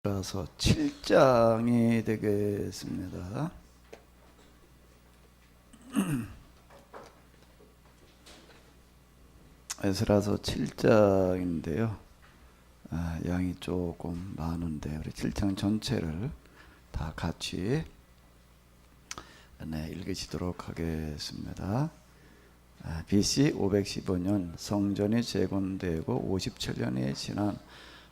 라서 7장이 되겠습니다. 에스라서 7장인데요. 양이 조금 많은데 우리 7장 전체를 다 같이 읽으시도록 하겠습니다. BC 515년 성전이 재건되고 57년이 지난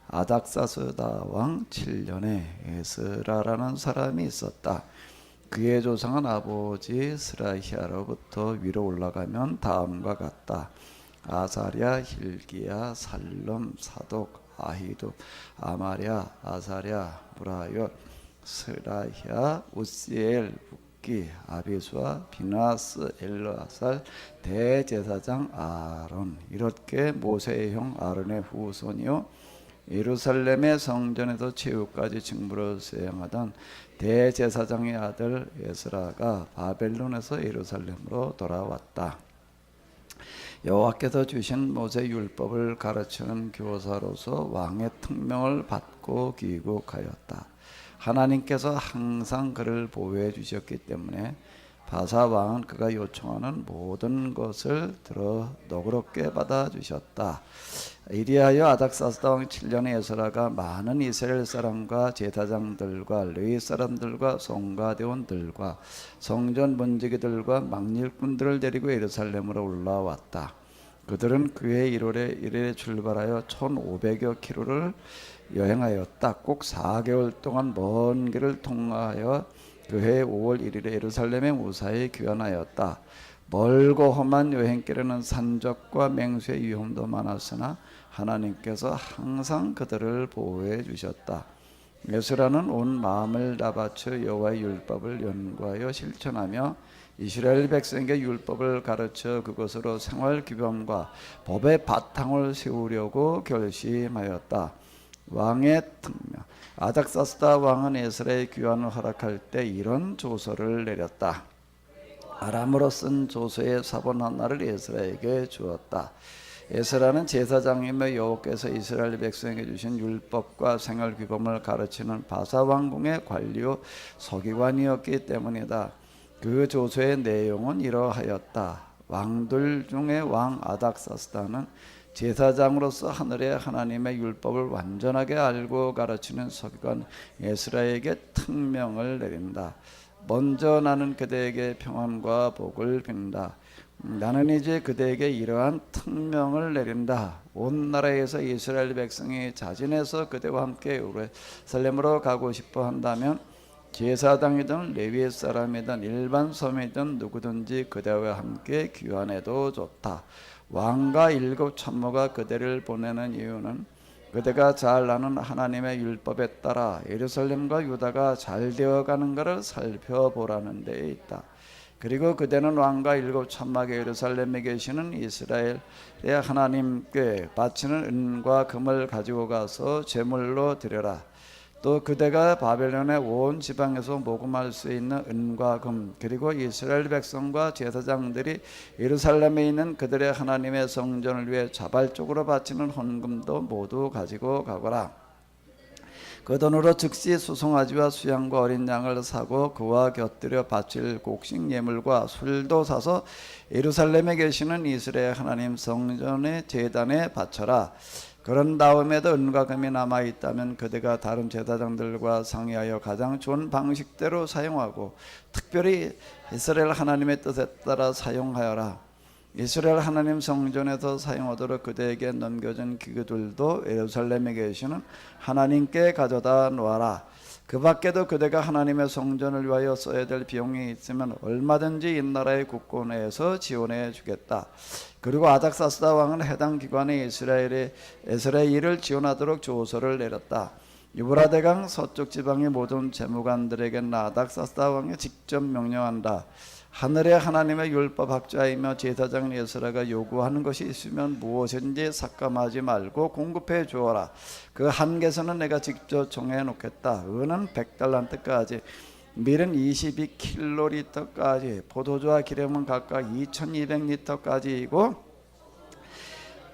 아닥사스다 왕 7년에 에스라라는 사람이 있었다. 그의 조상은 아버지 스라히아로부터 위로 올라가면 다음과 같다. 아사랴, hil기야, 살럼, 사독, 아히둡, 아마랴, 아사랴, 무라요, 스라히아, 우시엘, 북기, 아비수아, 비나스, 엘르아살, 대제사장 아론. 이렇게 모세의 형 아론의 후손이요 예루살렘의 성전에서 최후까지 직무를 수행하던 대제사장의 아들 에스라가 바벨론에서 예루살렘으로 돌아왔다. 여호와께서 주신 모세 율법을 가르치는 교사로서 왕의 특명을 받고 귀국하였다. 하나님께서 항상 그를 보호해 주셨기 때문에 바사 왕은 그가 요청하는 모든 것을 들어 너그럽게 받아주셨다. 이리하여 아닥사스다 왕 7년에 에스라가 많은 이스라엘 사람과 제사장들과 레위 사람들과 송가대원들과 성전 문지기들과 막일꾼들을 데리고 예루살렘으로 올라왔다. 그들은 그해 1월에 출발하여 1500여 킬로를 여행하였다. 꼭 4개월 동안 먼 길을 통하여 그해 5월 1일에 예루살렘에 무사히 귀환하였다. 멀고 험한 여행길에는 산적과 맹수의 위험도 많았으나 하나님께서 항상 그들을 보호해 주셨다. 에스라는 온 마음을 다바쳐 여호와의 율법을 연구하여 실천하며 이스라엘 백성에게 율법을 가르쳐 그것으로 생활 규범과 법의 바탕을 세우려고 결심하였다. 왕의 특명. 아닥사스다 왕은 에스라의 귀환을 허락할 때 이런 조서를 내렸다. 아람어로 쓴 조서의 사본 하나를 에스라에게 주었다. 에스라는 제사장이며 여호와께서 이스라엘 백성에게 주신 율법과 생활 규범을 가르치는 바사 왕궁의 관리요 서기관이었기 때문이다. 그 조서의 내용은 이러하였다. 왕들 중에 왕 아닥사스다는 제사장으로서 하늘의 하나님의 율법을 완전하게 알고 가르치는 서기관 에스라에게 특명을 내린다. 먼저 나는 그대에게 평안과 복을 빈다. 나는 이제 그대에게 이러한 특명을 내린다. 온 나라에서 이스라엘 백성이 자진해서 그대와 함께 예루살렘으로 가고 싶어 한다면 제사장이든 레위 사람이든 일반 서민이든 누구든지 그대와 함께 귀환해도 좋다. 왕과 7 참모가 그대를 보내는 이유는 그대가 잘 아는 하나님의 율법에 따라 예루살렘과 유다가 잘 되어가는가를 살펴보라는 데 있다. 그리고 그대는 왕과 7 참모가 예루살렘에 계시는 이스라엘의 하나님께 바치는 은과 금을 가지고 가서 제물로 드려라. 또 그대가 바벨론의 온 지방에서 모금할 수 있는 은과 금, 그리고 이스라엘 백성과 제사장들이 예루살렘에 있는 그들의 하나님의 성전을 위해 자발적으로 바치는 헌금도 모두 가지고 가거라. 그 돈으로 즉시 수송아지와 수양과 어린 양을 사고 그와 곁들여 바칠 곡식 예물과 술도 사서 예루살렘에 계시는 이스라엘 하나님 성전의 제단에 바쳐라. 그런 다음에도 은과 금이 남아있다면 그대가 다른 제사장들과 상의하여 가장 좋은 방식대로 사용하고 특별히 이스라엘 하나님의 뜻에 따라 사용하여라. 이스라엘 하나님 성전에서 사용하도록 그대에게 넘겨준 기구들도 예루살렘에 계시는 하나님께 가져다 놓아라. 그 밖에도 그대가 하나님의 성전을 위하여 써야 될 비용이 있으면 얼마든지 이 나라의 국권에서 지원해 주겠다. 그리고 아닥사스다 왕은 해당 기관에 이스라엘의 에스라의 일을 지원하도록 조서를 내렸다. 유브라 대강 서쪽 지방의 모든 재무관들에게 아닥사스다 왕이 직접 명령한다. 하늘의 하나님의 율법학자이며 제사장 에스라가 요구하는 것이 있으면 무엇인지 삭감하지 말고 공급해 주어라. 그 한계선은 내가 직접 정해놓겠다. 은은 100달란트까지, 밀은 22킬로리터까지, 포도주와 기름은 각각 2200리터까지이고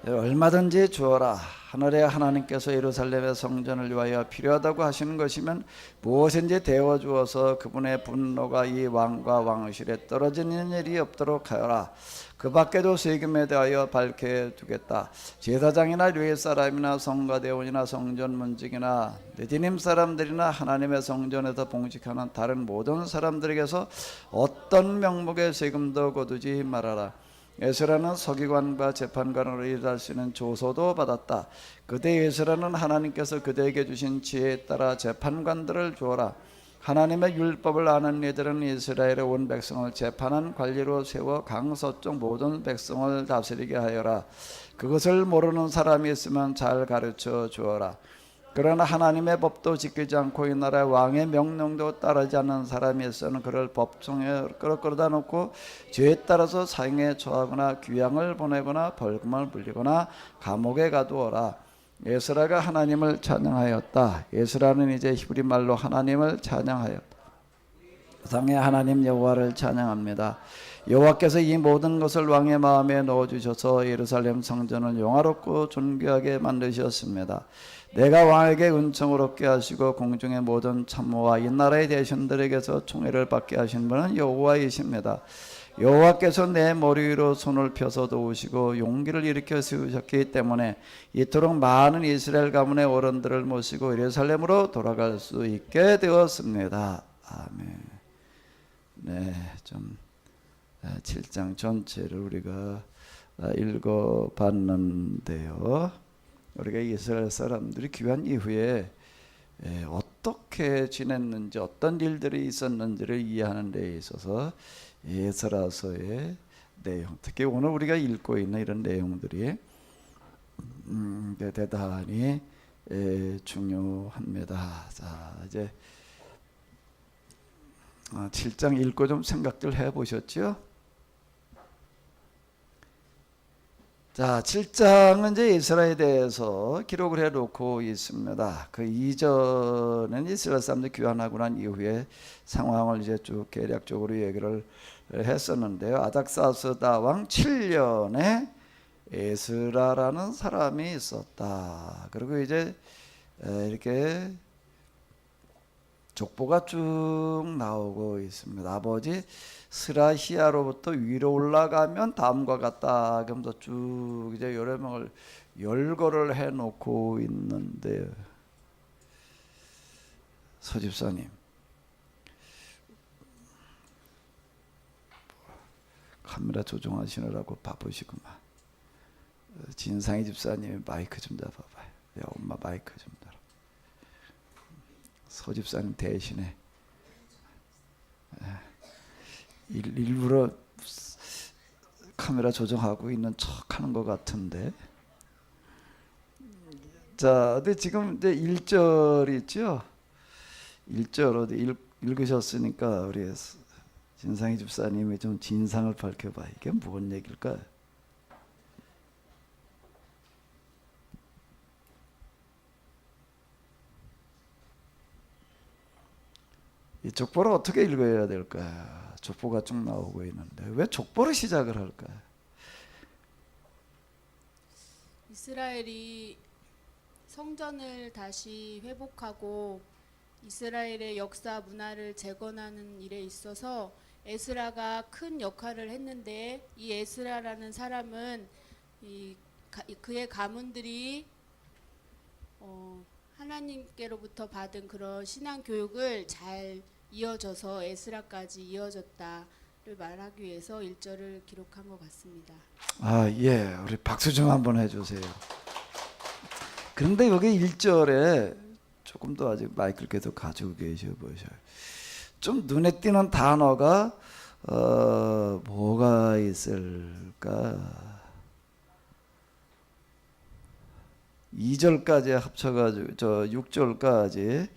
얼마든지 주어라. 하늘의 하나님께서 예루살렘의 성전을 위하여 필요하다고 하시는 것이면 무엇인지 데워 주어서 그분의 분노가 이 왕과 왕실에 떨어지는 일이 없도록 하여라. 그 밖에도 세금에 대하여 밝게 두겠다. 제사장이나 레위 사람이나 성가대원이나 성전 문직이나 느디님 사람들이나 하나님의 성전에서 봉직하는 다른 모든 사람들에게서 어떤 명목의 세금도 거두지 말아라. 에스라는 서기관과 재판관으로 일할 수 있는 조서도 받았다. 그때 에스라는 하나님께서 그대에게 주신 지혜에 따라 재판관들을 주어라. 하나님의 율법을 아는 이들은 이스라엘의 온 백성을 재판한 관리로 세워 강서쪽 모든 백성을 다스리게 하여라. 그것을 모르는 사람이 있으면 잘 가르쳐 주어라. 그러나 하나님의 법도 지키지 않고 이 나라의 왕의 명령도 따르지 않는 사람이 있어는 그를 법정에 끌어다 놓고 죄에 따라서 사형에 처하거나 귀양을 보내거나 벌금을 물리거나 감옥에 가두어라. 에스라가 하나님을 찬양하였다. 에스라는 이제 히브리 말로 하나님을 찬양하였다. 상의 하나님 여호와를 찬양합니다. 여호와께서 이 모든 것을 왕의 마음에 넣어주셔서 예루살렘 성전을 영화롭고 존귀하게 만드셨습니다. 내가 왕에게 은총을 얻게 하시고 공중의 모든 참모와 이 나라의 대신들에게서 총애를 받게 하신 분은 여호와이십니다. 여호와께서 내 머리 위로 손을 펴서 도우시고 용기를 일으켜 세우셨기 때문에 이토록 많은 이스라엘 가문의 어른들을 모시고 예루살렘으로 돌아갈 수 있게 되었습니다. 아멘. 네, 좀 7장 전체를 우리가 읽어봤는데요. 우리가 이스라엘 사람들이 귀환 이후에 어떻게 지냈는지, 어떤 일들이 있었는지를 이해하는 데 있어서 에스라서의 내용, 특히 오늘 우리가 읽고 있는 이런 내용들이 대단히 중요합니다. 자, 이제 7장 읽고 좀 생각들 해보셨죠? 자, 7장은 이제 이스라엘에 대해서 기록을 해놓고 있습니다. 그 이전은 이스라엘 사람들이 귀환하고 난 이후에 상황을 이제 쭉 계략적으로 얘기를 했었는데요. 아닥사스다 왕 7년에 에스라라는 사람이 있었다. 그리고 이제 이렇게 족보가 쭉 나오고 있습니다. 아버지 스라히아로부터 위로 올라가면 다음과 같다. 그러면서 쭉 이제 여러 명을 열거를 해놓고 있는데, 서집사님 카메라 조정하시느라고 바쁘시구만. 진상희 집사님이 마이크 좀 잡아봐요. 엄마 마이크 좀 잡아. 서집사님 대신에 일부러 카메라 조정하고 있는 척하는 것 같은데. 자, 근데 지금 이제 1절 있죠? 1절 어디 읽으셨으니까 우리 진상희 집사님이 좀 진상을 밝혀봐. 이게 뭔 얘기일까? 이 족보를 어떻게 읽어야 될까? 족보가 쭉 나오고 있는데 왜 족보로 시작을 할까? 이스라엘이 성전을 다시 회복하고 이스라엘의 역사 문화를 재건하는 일에 있어서 에스라가 큰 역할을 했는데, 이 에스라라는 사람은 그의 가문들이 하나님께로부터 받은 그런 신앙 교육을 잘 이어져서 에스라까지 이어졌다를 말하기 위해서 1절을 기록한 것 같습니다. 아, 예. 우리 박수 좀 한번 해주세요. 그런데 여기 1절에 조금 더 아직 마이크를 계속 가지고 계셔 보셔요. 좀 눈에 띄는 단어가 뭐가 있을까? 2절까지 합쳐가지고 저 6절까지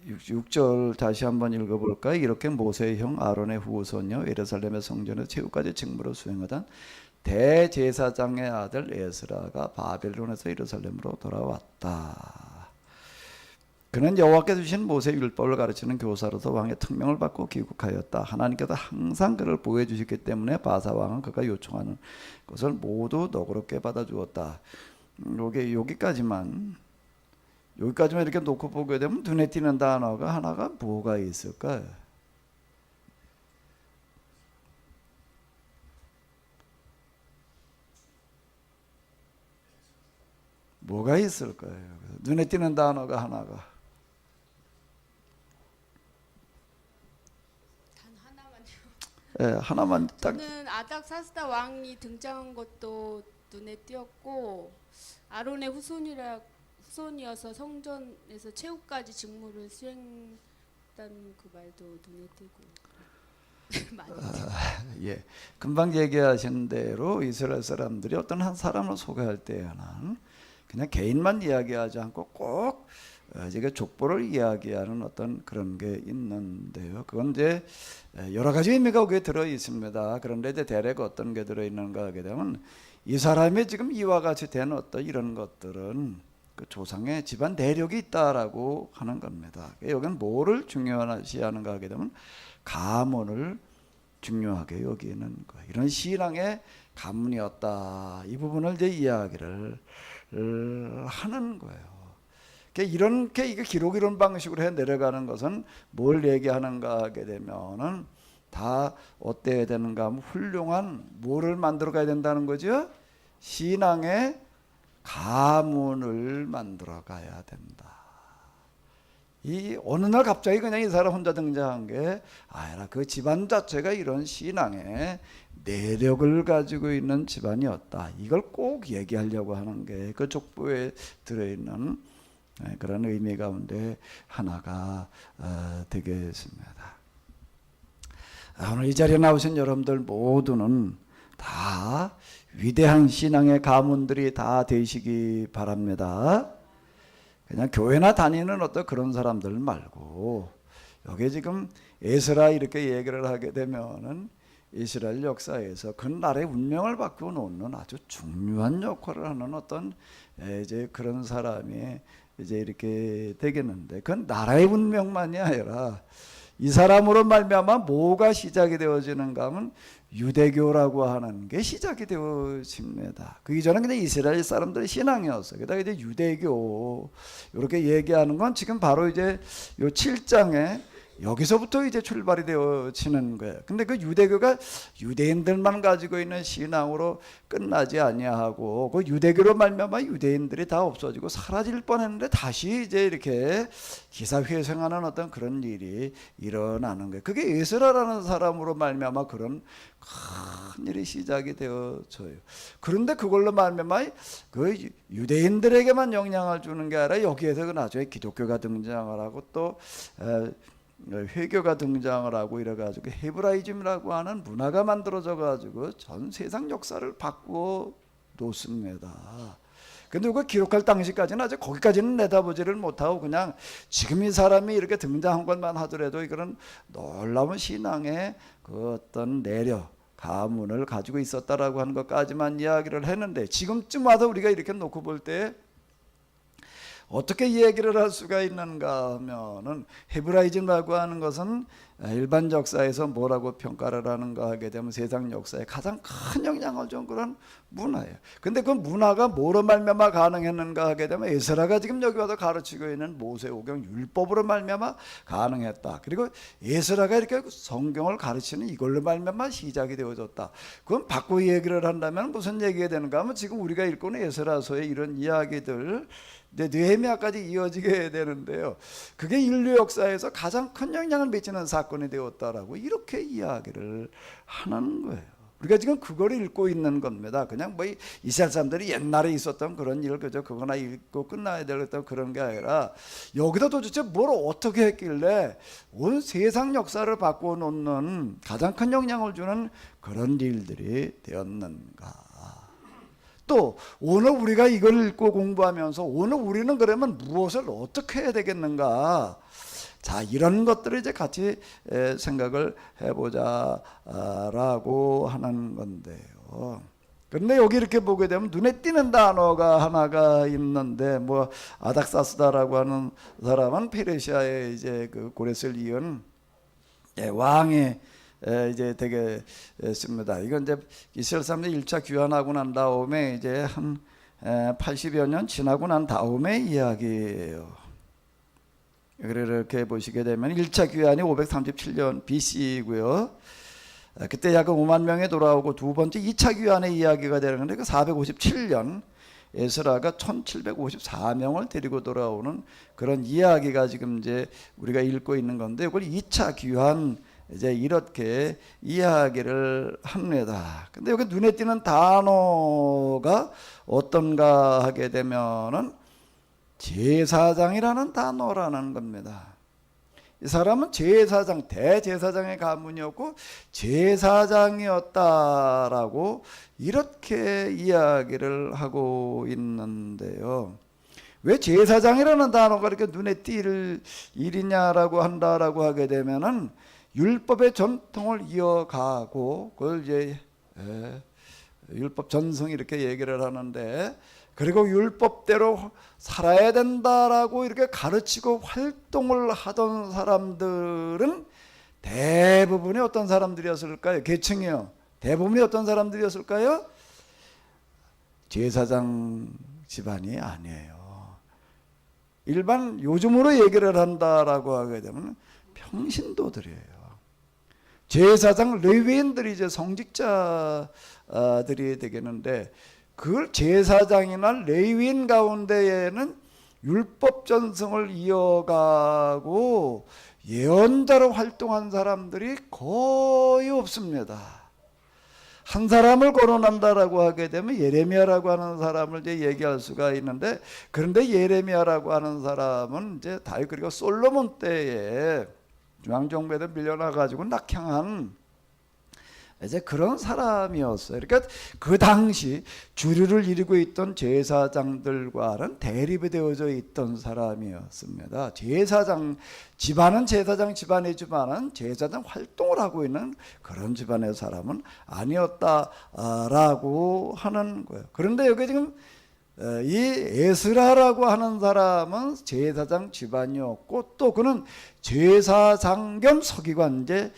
6절 다시 한번 읽어볼까요? 이렇게 모세의 형 아론의 후손녀 예루살렘의 성전에 최후까지 직무를 수행하던 대제사장의 아들 에스라가 바벨론에서 예루살렘으로 돌아왔다. 그는 여호와께서 주신 모세 율법을 가르치는 교사로서 왕의 특명을 받고 귀국하였다. 하나님께서 항상 그를 보호해 주셨기 때문에 바사 왕은 그가 요청하는 것을 모두 너그럽게 받아주었다. 여기까지만 이렇게 놓고 보게 되면 눈에 띄는 단어가 하나가 뭐가 있을까요? 뭐가 있을까요? 눈에 띄는 단어가 하나가. 단 하나만요. 예, 하나만 딱. 저는 아닥사스다 왕이 등장한 것도 눈에 띄었고, 아론의 후손이어서 성전에서 최후까지 직무를 수행했다는 그 말도 눈에 띄고 많이. 예, 금방 얘기하신 대로 이스라엘 사람들이 어떤 한 사람을 소개할 때에는 그냥 개인만 이야기하지 않고 꼭 제가 족보를 이야기하는 어떤 그런 게 있는데요. 그건 이제 여러 가지 의미가 거기에 들어 있습니다. 그런데 이제 대략 어떤 게 들어 있는가 하게 되면 이 사람이 지금 이와 같이 된 어떤 이런 것들은 그 조상의 집안 내력이 있다라고 하는 겁니다. 여기는 뭐를 중요시하는가 하게 되면 가문을 중요하게 여기는 거. 이런 신앙의 가문이었다. 이 부분을 이제 이야기를 하는 거예요. 이렇게 이게 기록 이런 방식으로 해 내려가는 것은 뭘 얘기하는가 하게 되면은 다 어때야 되는가 하면 훌륭한 뭐를 만들어 가야 된다는 거죠? 신앙의 가문을 만들어 가야 된다. 이 어느 날 갑자기 그냥 이 사람 혼자 등장한 게 아니라 그 집안 자체가 이런 신앙의 내력을 가지고 있는 집안이었다. 이걸 꼭 얘기하려고 하는 게 그 족보에 들어있는 그런 의미 가운데 하나가 되겠습니다. 오늘 이 자리에 나오신 여러분들 모두는 다 위대한 신앙의 가문들이 다 되시기 바랍니다. 그냥 교회나 다니는 어떤 그런 사람들 말고 여기 지금 에스라 이렇게 얘기를 하게 되면은 이스라엘 역사에서 그 나라의 운명을 바꾸어 놓는 아주 중요한 역할을 하는 어떤 이제 그런 사람이 이제 이렇게 되겠는데 그 나라의 운명만이 아니라 이 사람으로 말미암아 뭐가 시작이 되어지는가 하면 유대교라고 하는 게 시작이 되어집니다. 그 이전은 그냥 이스라엘 사람들의 신앙이었어요. 그다음에 이제 유대교 이렇게 얘기하는 건 지금 바로 이제 요 7장에 여기서부터 이제 출발이 되어지는 거예요. 근데 그 유대교가 유대인들만 가지고 있는 신앙으로 끝나지 아니하고 그 유대교로 말미암아 유대인들이 다 없어지고 사라질 뻔했는데 다시 이제 이렇게 기사회생하는 어떤 그런 일이 일어나는 거예요. 그게 에스라라는 사람으로 말미암아 그런 큰 일이 시작이 되어져요. 그런데 그걸로 말미암아 그 유대인들에게만 영향을 주는 게 아니라 여기에서 그 나중에 기독교가 등장을 하고 또 회교가 등장을 하고 이래가지고 헤브라이즘이라고 하는 문화가 만들어져 가지고 전 세상 역사를 바꾸어 놓습니다. 근데 그걸 기록할 당시까지는 아직 거기까지는 내다보지를 못하고 그냥 지금 이 사람이 이렇게 등장한 것만 하더라도 이거는 놀라운 신앙의 그 어떤 내력 가문을 가지고 있었다라고 하는 것까지만 이야기를 했는데 지금쯤 와서 우리가 이렇게 놓고 볼 때 어떻게 얘기를 할 수가 있는가 하면은 헤브라이즘이라고 하는 것은 일반 역사에서 뭐라고 평가를 하는가 하게 되면 세상 역사에 가장 큰 영향을 준 그런 문화예요. 근데 그 문화가 뭐로 말미암아 가능했는가 하게 되면 에스라가 지금 여기 와서 가르치고 있는 모세오경 율법으로 말미암아 가능했다. 그리고 에스라가 이렇게 성경을 가르치는 이걸로 말미암아 시작이 되어졌다. 그건 바꾸고 얘기를 한다면 무슨 얘기가 되는가 하면 지금 우리가 읽고 있는 에스라서의 이런 이야기들 느헤미야까지 이어지게 되는데요. 그게 인류 역사에서 가장 큰 영향을 미치는 사건이 되었다라고 이렇게 이야기를 하는 거예요. 우리가 지금 그걸 읽고 있는 겁니다. 그냥 뭐 이스라엘 사람들이 옛날에 있었던 그런 일을 그저 그거나 읽고 끝나야 되겠다 그런 게 아니라 여기다 도대체 뭘 어떻게 했길래 온 세상 역사를 바꾸어 놓는 가장 큰 영향을 주는 그런 일들이 되었는가. 또 오늘 우리가 이걸 읽고 공부하면서 오늘 우리는 그러면 무엇을 어떻게 해야 되겠는가? 자, 이런 것들을 이제 같이 생각을 해보자라고 하는 건데요. 그런데 여기 이렇게 보게 되면 눈에 띄는 단어가 하나가 있는데, 뭐 아닥사스다라고 하는 사람은 페르시아의 이제 그 고레스를 이은 왕이 이제 되게 씁니다. 이건 이제 이스라엘 사람들이 1차 귀환하고 난 다음에 이제 한 80여 년 지나고 난 다음에 이야기예요. 이렇게 보시게 되면 1차 귀환이 537년 BC이고요. 그때 약 5만 명이 돌아오고 두 번째 2차 귀환의 이야기가 되는 건데 그 457년 에스라가 1754명을 데리고 돌아오는 그런 이야기가 지금 이제 우리가 읽고 있는 건데, 이걸 2차 귀환 이제 이렇게 이야기를 합니다. 근데 여기 눈에 띄는 단어가 어떤가 하게 되면은 제사장이라는 단어라는 겁니다. 이 사람은 제사장, 대제사장의 가문이었고 제사장이었다라고 이렇게 이야기를 하고 있는데요. 왜 제사장이라는 단어가 이렇게 눈에 띌 일이냐라고 한다라고 하게 되면은 율법의 전통을 이어가고, 그걸 이제 율법 전승 이렇게 얘기를 하는데, 그리고 율법대로 살아야 된다라고 이렇게 가르치고 활동을 하던 사람들은 대부분이 어떤 사람들이었을까요? 계층이요. 대부분이 어떤 사람들이었을까요? 제사장 집안이 아니에요. 일반 요즘으로 얘기를 한다라고 하게 되면 평신도들이에요. 제사장 레위인들이 이제 성직자들이 되겠는데, 그 제사장이나 레위인 가운데에는 율법 전승을 이어가고 예언자로 활동한 사람들이 거의 없습니다. 한 사람을 거론한다라고 하게 되면 예레미야라고 하는 사람을 이제 얘기할 수가 있는데, 그런데 예레미야라고 하는 사람은 이제 다윗 그리고 솔로몬 때에 중앙정부에서 밀려나 가지고 낙향한 이제 그런 사람이었어요. 그러니까 그 당시 주류를 이루고 있던 제사장들과는 대립이 되어져 있던 사람이었습니다. 제사장 집안은 제사장 집안이지만은 제사장 활동을 하고 있는 그런 집안의 사람은 아니었다라고 하는 거예요. 그런데 여기 지금 이 에스라라고 하는 사람은 제사장 집안이었고, 또 그는 제사장 겸 서기관제,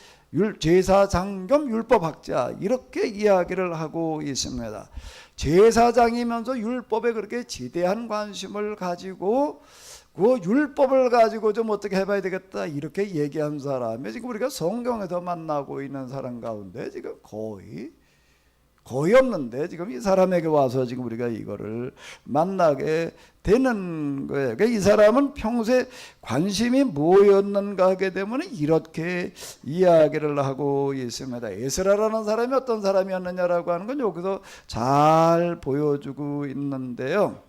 제사장 겸 율법학자, 이렇게 이야기를 하고 있습니다. 제사장이면서 율법에 그렇게 지대한 관심을 가지고 그 율법을 가지고 좀 어떻게 해봐야 되겠다 이렇게 얘기한 사람이 지금 우리가 성경에서 만나고 있는 사람 가운데 지금 거의 없는데, 지금 이 사람에게 와서 지금 우리가 이거를 만나게 되는 거예요. 그러니까 이 사람은 평소에 관심이 뭐였는가 하게 되면 이렇게 이야기를 하고 있습니다. 에스라라는 사람이 어떤 사람이었느냐라고 하는 건 여기서 잘 보여주고 있는데요.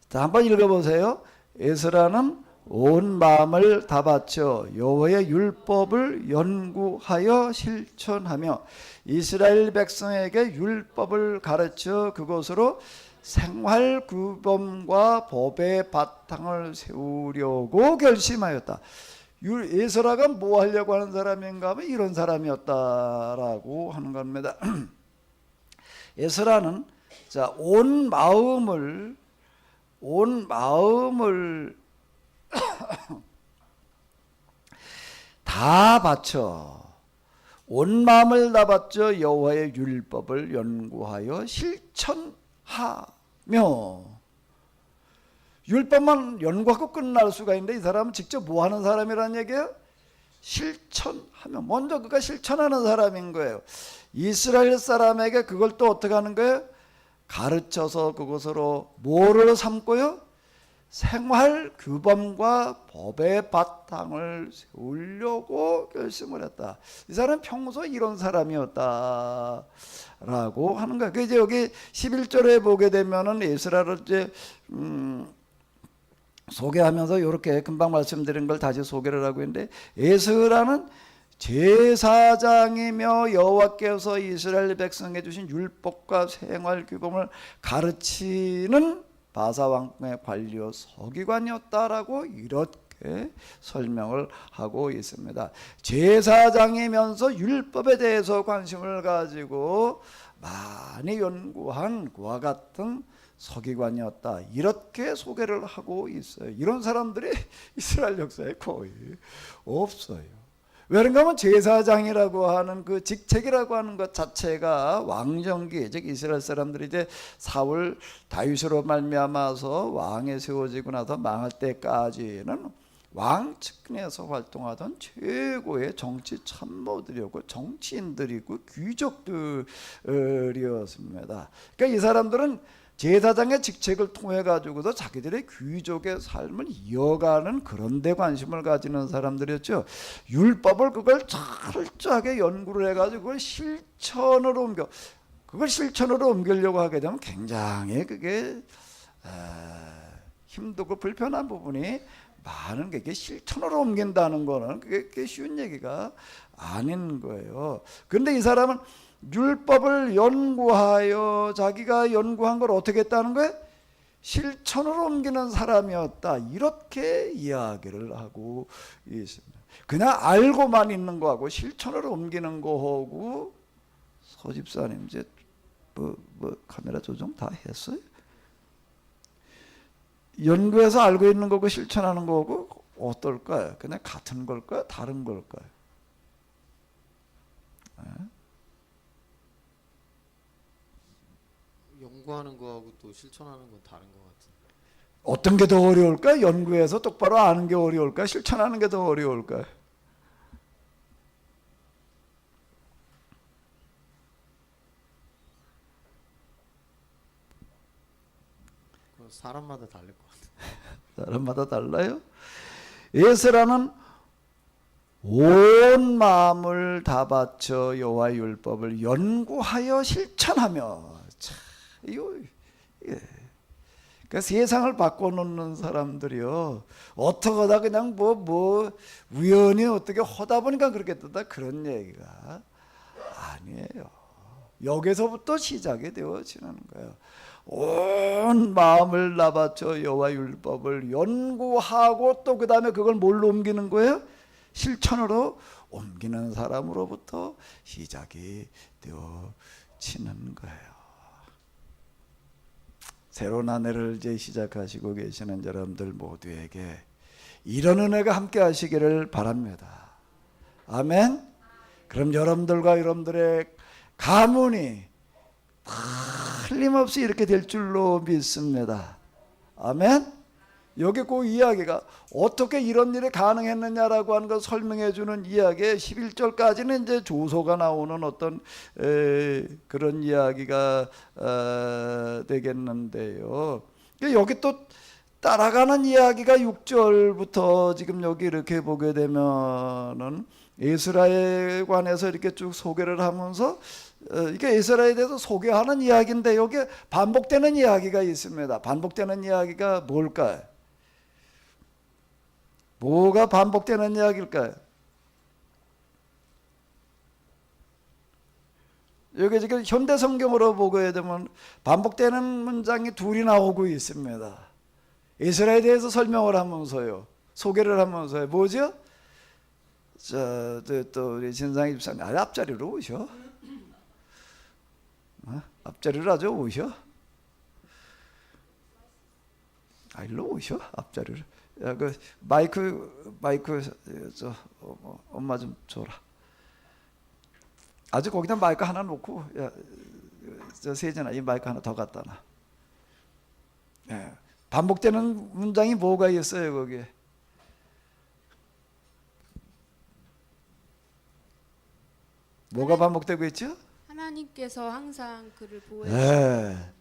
자, 한번 읽어보세요. 에스라는 온 마음을 다 바쳐 여호와의 율법을 연구하여 실천하며 이스라엘 백성에게 율법을 가르쳐 그것으로 생활 규범과 법의 바탕을 세우려고 결심하였다. 에스라가 뭐 하려고 하는 사람인가 하면 이런 사람이었다라고 하는 겁니다. 에스라는 자, 온 마음을 다 바쳐, 온 마음을 다 바쳐 여호와의 율법을 연구하여 실천하며, 율법만 연구하고 끝날 수가 있는데 이 사람은 직접 뭐 하는 사람이라는 얘기예요? 실천하며, 먼저 그가 실천하는 사람인 거예요. 이스라엘 사람에게 그걸 또 어떻게 하는 거예요? 가르쳐서 그것으로 뭐를 삼고요? 생활 규범과 법의 바탕을 세우려고 결심을 했다. 이 사람은 평소 이런 사람이었다라고 하는 거야. 이제 여기 11절에 보게 되면은 에스라를 이제 소개하면서 이렇게 금방 말씀드린 걸 다시 소개를 하고 있는데, 에스라는 제사장이며 여호와께서 이스라엘 백성에 주신 율법과 생활 규범을 가르치는 바사왕의 관료 서기관이었다라고 이렇게 설명을 하고 있습니다. 제사장이면서 율법에 대해서 관심을 가지고 많이 연구한 그와 같은 서기관이었다. 이렇게 소개를 하고 있어요. 이런 사람들이 이스라엘 역사에 거의 없어요. 왜 그런가 하면 제사장이라고 하는 그 직책이라고 하는 것 자체가 왕정기, 즉 이스라엘 사람들이 이제 사울 다윗으로 말미암아서 왕에 세워지고 나서 망할 때까지는 왕 측근에서 활동하던 최고의 정치 참모들이었고 정치인들이고 귀족들이었습니다. 그러니까 이 사람들은 제사장의 직책을 통해 가지고서 자기들의 귀족의 삶을 이어가는 그런 데 관심을 가지는 사람들이었죠. 율법을 그걸 철저하게 연구를 해 가지고 그걸 실천으로 옮기려고 하게 되면 굉장히 그게 힘들고 불편한 부분이 많은 게, 이게 실천으로 옮긴다는 거는 그게 쉬운 얘기가 아닌 거예요. 그런데 이 사람은 율법을 연구하여 자기가 연구한 걸 어떻게 했다는 거예요? 실천으로 옮기는 사람이었다. 이렇게 이야기를 하고 있습니다. 그냥 알고만 있는 거하고 실천으로 옮기는 거하고, 서집사님 이제 뭐 카메라 조정 다 했어요? 연구해서 알고 있는 거고 실천하는 거고 어떨까요? 그냥 같은 걸까요? 다른 걸까요? 연구하는 거하고 또 실천하는 건 다른 것 같은데. 어떤 게 더 어려울까? 연구해서 똑바로 아는 게 어려울까? 실천하는 게 더 어려울까? 그건 사람마다 다를 것 같아요. 사람마다 달라요. 에스라는 온 마음을 다 바쳐 여호와의 율법을 연구하여 실천하며, 참, 이거 그러니까 세상을 바꿔놓는 사람들이요, 어떻게 하다 그냥 우연히 어떻게 하다 보니까 그렇게 됐다, 그런 얘기가 아니에요. 여기서부터 시작이 되어지는 거예요. 온 마음을 다 바쳐 여호와 율법을 연구하고 또 그 다음에 그걸 뭘로 옮기는 거예요? 실천으로 옮기는 사람으로부터 시작이 되어지는 거예요. 새로운 한 해를 이제 시작하시고 계시는 여러분들 모두에게 이런 은혜가 함께 하시기를 바랍니다. 아멘. 그럼 여러분들과 여러분들의 가문이 틀림없이 이렇게 될 줄로 믿습니다. 아멘. 여기 그 이야기가 어떻게 이런 일이 가능했느냐라고 하는 걸 설명해 주는 이야기에 11절까지는 이제 조소가 나오는 어떤 그런 이야기가 되겠는데요. 여기 또 따라가는 이야기가 6절부터 지금 여기 이렇게 보게 되면은 에스라에 관해서 이렇게 쭉 소개를 하면서 이게 에스라에 대해서 소개하는 이야기인데 여기 반복되는 이야기가 있습니다. 반복되는 이야기가 뭘까요? 뭐가 반복되는 이야기일까요? 여기 지금 현대 성경으로 보게 되면 반복되는 문장이 둘이 나오고 있습니다. 에스라에 대해서 설명을 하면서요, 소개를 하면서요. 뭐죠? 또 우리 진상희 집사님 앞자리로 오셔. 앞자리로 아주 오셔. 일로 오셔. 앞자리로. 야, 그 마이크 엄마 좀 줘라. 아주 거기다 마이크 하나 놓고, 야, 세진아 이 마이크 하나 더 갖다 놔. 예. 반복되는 문장이 뭐가 있어요 거기에? 뭐가 반복되고 있죠? 하나님께서 항상 그를 보호해 네.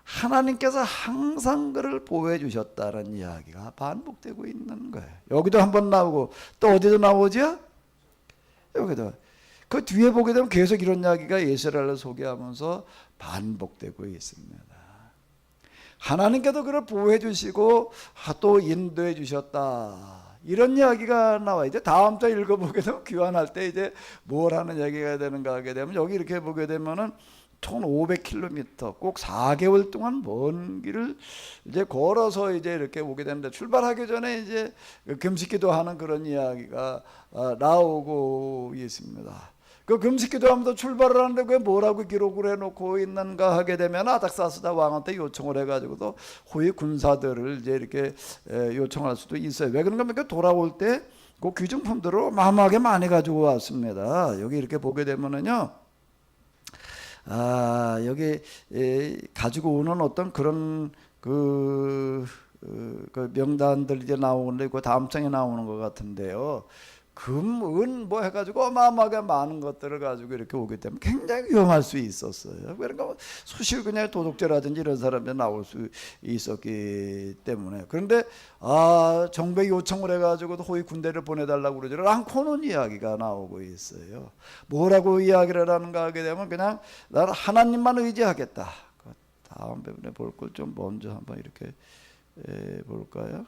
하나님께서 항상 그를 보호해 주셨다는 이야기가 반복되고 있는 거예요. 여기도 한번 나오고 또 어디도 나오죠? 여기도. 그 뒤에 보게 되면 계속 이런 이야기가 에스라를 소개하면서 반복되고 있습니다. 하나님께서 그를 보호해 주시고 또 인도해 주셨다, 이런 이야기가 나와. 이제 다음 주 읽어보게 되면 귀환할 때 이제 뭘 하는 이야기가 되는가 하게 되면 여기 이렇게 보게 되면은 1500km 꼭 4개월 동안 먼 길을 이제 걸어서 이제 이렇게 오게 되는데, 출발하기 전에 이제 금식기도 하는 그런 이야기가 나오고 있습니다. 그 금식기도하면서 출발을 하는데 그게 뭐라고 기록을 해놓고 있는가 하게 되면 아닥사스다 왕한테 요청을 해가지고도 호위 군사들을 이제 이렇게 요청할 수도 있어요. 왜 그런가 하면 돌아올 때 그 귀중품들을 어마어마하게 많이 가지고 왔습니다. 여기 이렇게 보게 되면은요, 여기 가지고 오는 어떤 그런 그 명단들 이제 나오는데 그 다음 장에 나오는 것 같은데요. 금, 은 뭐 해가지고 어마어마하게 많은 것들을 가지고 이렇게 오기 때문에 굉장히 위험할 수 있었어요. 그러니까 수십 그냥 도둑질하든지 이런 사람들이 나올 수 있었기 때문에. 그런데 정부에 요청을 해가지고 호위 군대를 보내달라고 그러지 않고는 이야기가 나오고 있어요. 뭐라고 이야기를 하는가 하게 되면 그냥 나는 하나님만 의지하겠다. 다음 부분에 볼 걸 좀 먼저 한번 이렇게 볼까요?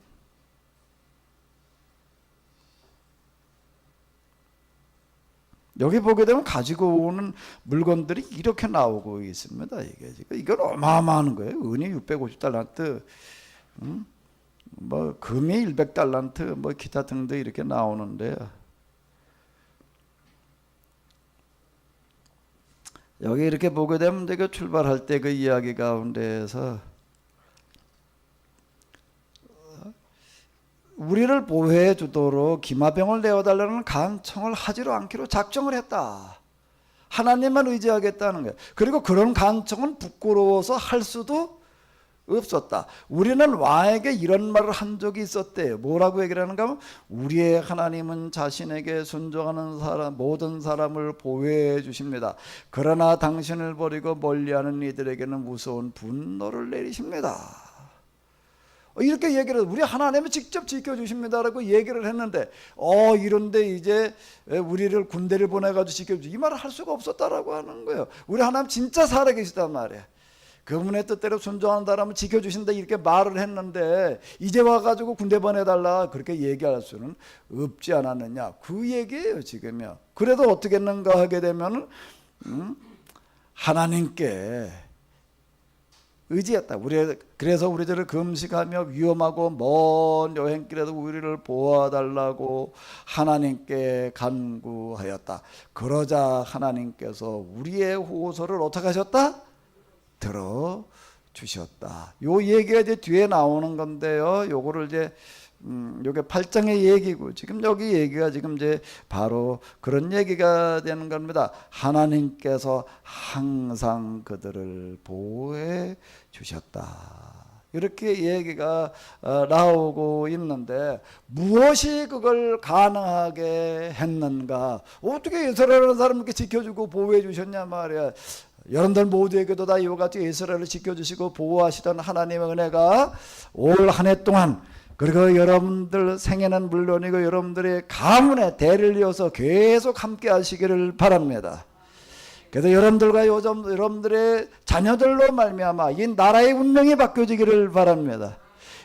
여기 보게 되면 가지고 오는 물건들이 이렇게 나오고 있습니다. 이건 어마어마한 거예요. 은이 650달란트, 뭐 금이 100달란트, 뭐 기타 등등 이렇게 나오는데 여기 이렇게 보게 되면 그 출발할 때 그 이야기 가운데에서 우리를 보호해 주도록 기마병을 내어달라는 간청을 하지로 않기로 작정을 했다. 하나님만 의지하겠다는 거예요. 그리고 그런 간청은 부끄러워서 할 수도 없었다. 우리는 왕에게 이런 말을 한 적이 있었대요. 뭐라고 얘기를 하는가 하면 우리의 하나님은 자신에게 순종하는 사람 모든 사람을 보호해 주십니다. 그러나 당신을 버리고 멀리하는 이들에게는 무서운 분노를 내리십니다. 이렇게 얘기를 해서 우리 하나님이 직접 지켜주십니다라고 얘기를 했는데 이런데 이제 우리를 군대를 보내가지고 지켜주지 이 말을 할 수가 없었다라고 하는 거예요. 우리 하나님 진짜 살아계시단 말이에요. 그분의 뜻대로 순종하는 사람을 지켜주신다 이렇게 말을 했는데 이제 와가지고 군대 보내달라 그렇게 얘기할 수는 없지 않았느냐 그 얘기예요 지금요. 그래도 어떻게 했는가 하게 되면 하나님께 의지했다. 그래서 우리들을 금식하며 위험하고 먼 여행길에도 우리를 보호해달라고 하나님께 간구하였다. 그러자 하나님께서 우리의 호소를 어떻게 하셨다? 들어주셨다. 요 얘기가 이제 뒤에 나오는 건데요. 요거를 이제 요게 8장의 얘기고 지금 여기 얘기가 지금 이제 바로 그런 얘기가 되는 겁니다. 하나님께서 항상 그들을 보호해 주셨다. 이렇게 얘기가 나오고 있는데 무엇이 그걸 가능하게 했는가? 어떻게 이스라엘 사람에게 지켜주고 보호해 주셨냐 말이야. 여러분들 모두에게도 다 이와 같이 이스라엘을 지켜주시고 보호하시던 하나님의 은혜가 올 한 해 동안 그리고 여러분들 생애는 물론이고 여러분들의 가문에 대를 이어서 계속 함께 하시기를 바랍니다. 그래서 여러분들과 요즘 여러분들의 자녀들로 말미암아 이 나라의 운명이 바뀌어지기를 바랍니다.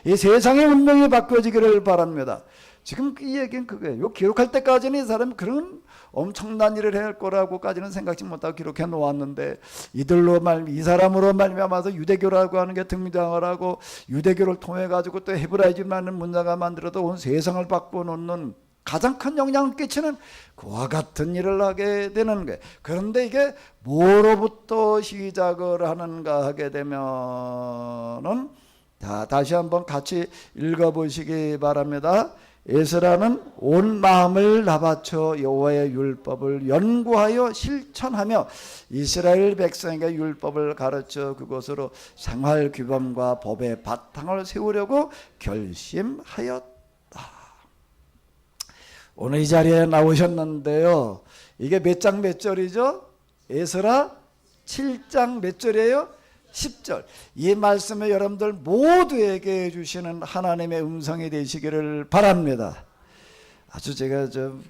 이 세상의 운명이 바뀌어지기를 바랍니다. 지금 이 얘기는 그거예요. 기록할 때까지는 이 사람이 그런 엄청난 일을 할 거라고까지는 생각지 못하고 기록해 놓았는데 이 사람으로 말미암아서 유대교라고 하는 게 등장을 하고 유대교를 통해 가지고 또 헤브라이즘이라는 문화가 만들어도 온 세상을 바꿔놓는 가장 큰 영향을 끼치는 그와 같은 일을 하게 되는 거예요. 그런데 이게 뭐로부터 시작을 하는가 하게 되면은 다시 한번 같이 읽어보시기 바랍니다. 에스라는 온 마음을 다바쳐 여호와의 율법을 연구하여 실천하며 이스라엘 백성에게 율법을 가르쳐 그것으로 생활 규범과 법의 바탕을 세우려고 결심하였다. 오늘 이 자리에 나오셨는데요. 이게 몇 장 몇 절이죠? 에스라 7장 몇 절이에요? 10절. 이 말씀을 여러분들 모두에게 주시는 하나님의 음성이 되시기를 바랍니다. 아주 제가 좀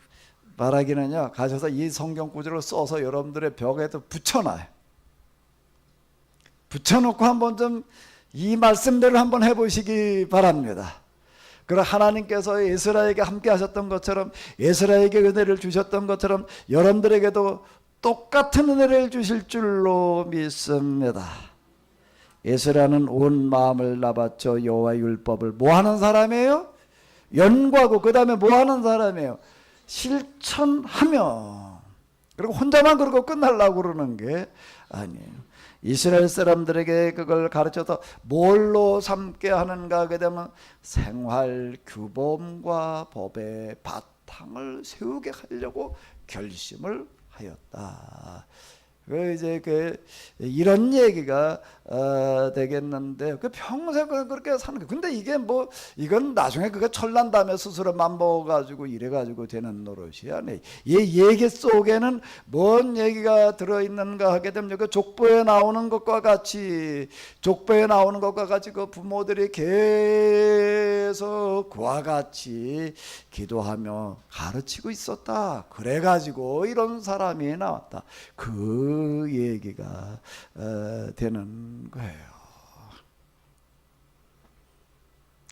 바라기는요, 가셔서 이 성경 구절을 써서 여러분들의 벽에도 붙여놔요. 붙여놓고 한번 좀 이 말씀대로 한번 해보시기 바랍니다. 그리고 하나님께서 에스라에게 함께 하셨던 것처럼 에스라에게 은혜를 주셨던 것처럼 여러분들에게도 똑같은 은혜를 주실 줄로 믿습니다. 에스라는 온 마음을 나바쳐 여호와의 율법을 뭐 하는 사람이에요? 연구하고 그 다음에 뭐 하는 사람이에요? 실천하며 그리고 혼자만 그러고 끝나려고 그러는 게 아니에요. 이스라엘 사람들에게 그걸 가르쳐서 뭘로 삼게 하는가 하게 되면 생활 규범과 법의 바탕을 세우게 하려고 결심을 하였다. 이제 이런 얘기가 되겠는데 평생 그렇게 사는 거. 근데 이게 뭐 이건 나중에 그가 철난 다음에 스스로 맘먹어가지고 이래가지고 되는 노릇이 아니에요. 이 얘기 속에는 뭔 얘기가 들어있는가 하게 되면 그 족보에 나오는 것과 같이 그 부모들이 계속 그와 같이 기도하며 가르치고 있었다. 그래가지고 이런 사람이 나왔다. 그 얘기가 되는 거예요.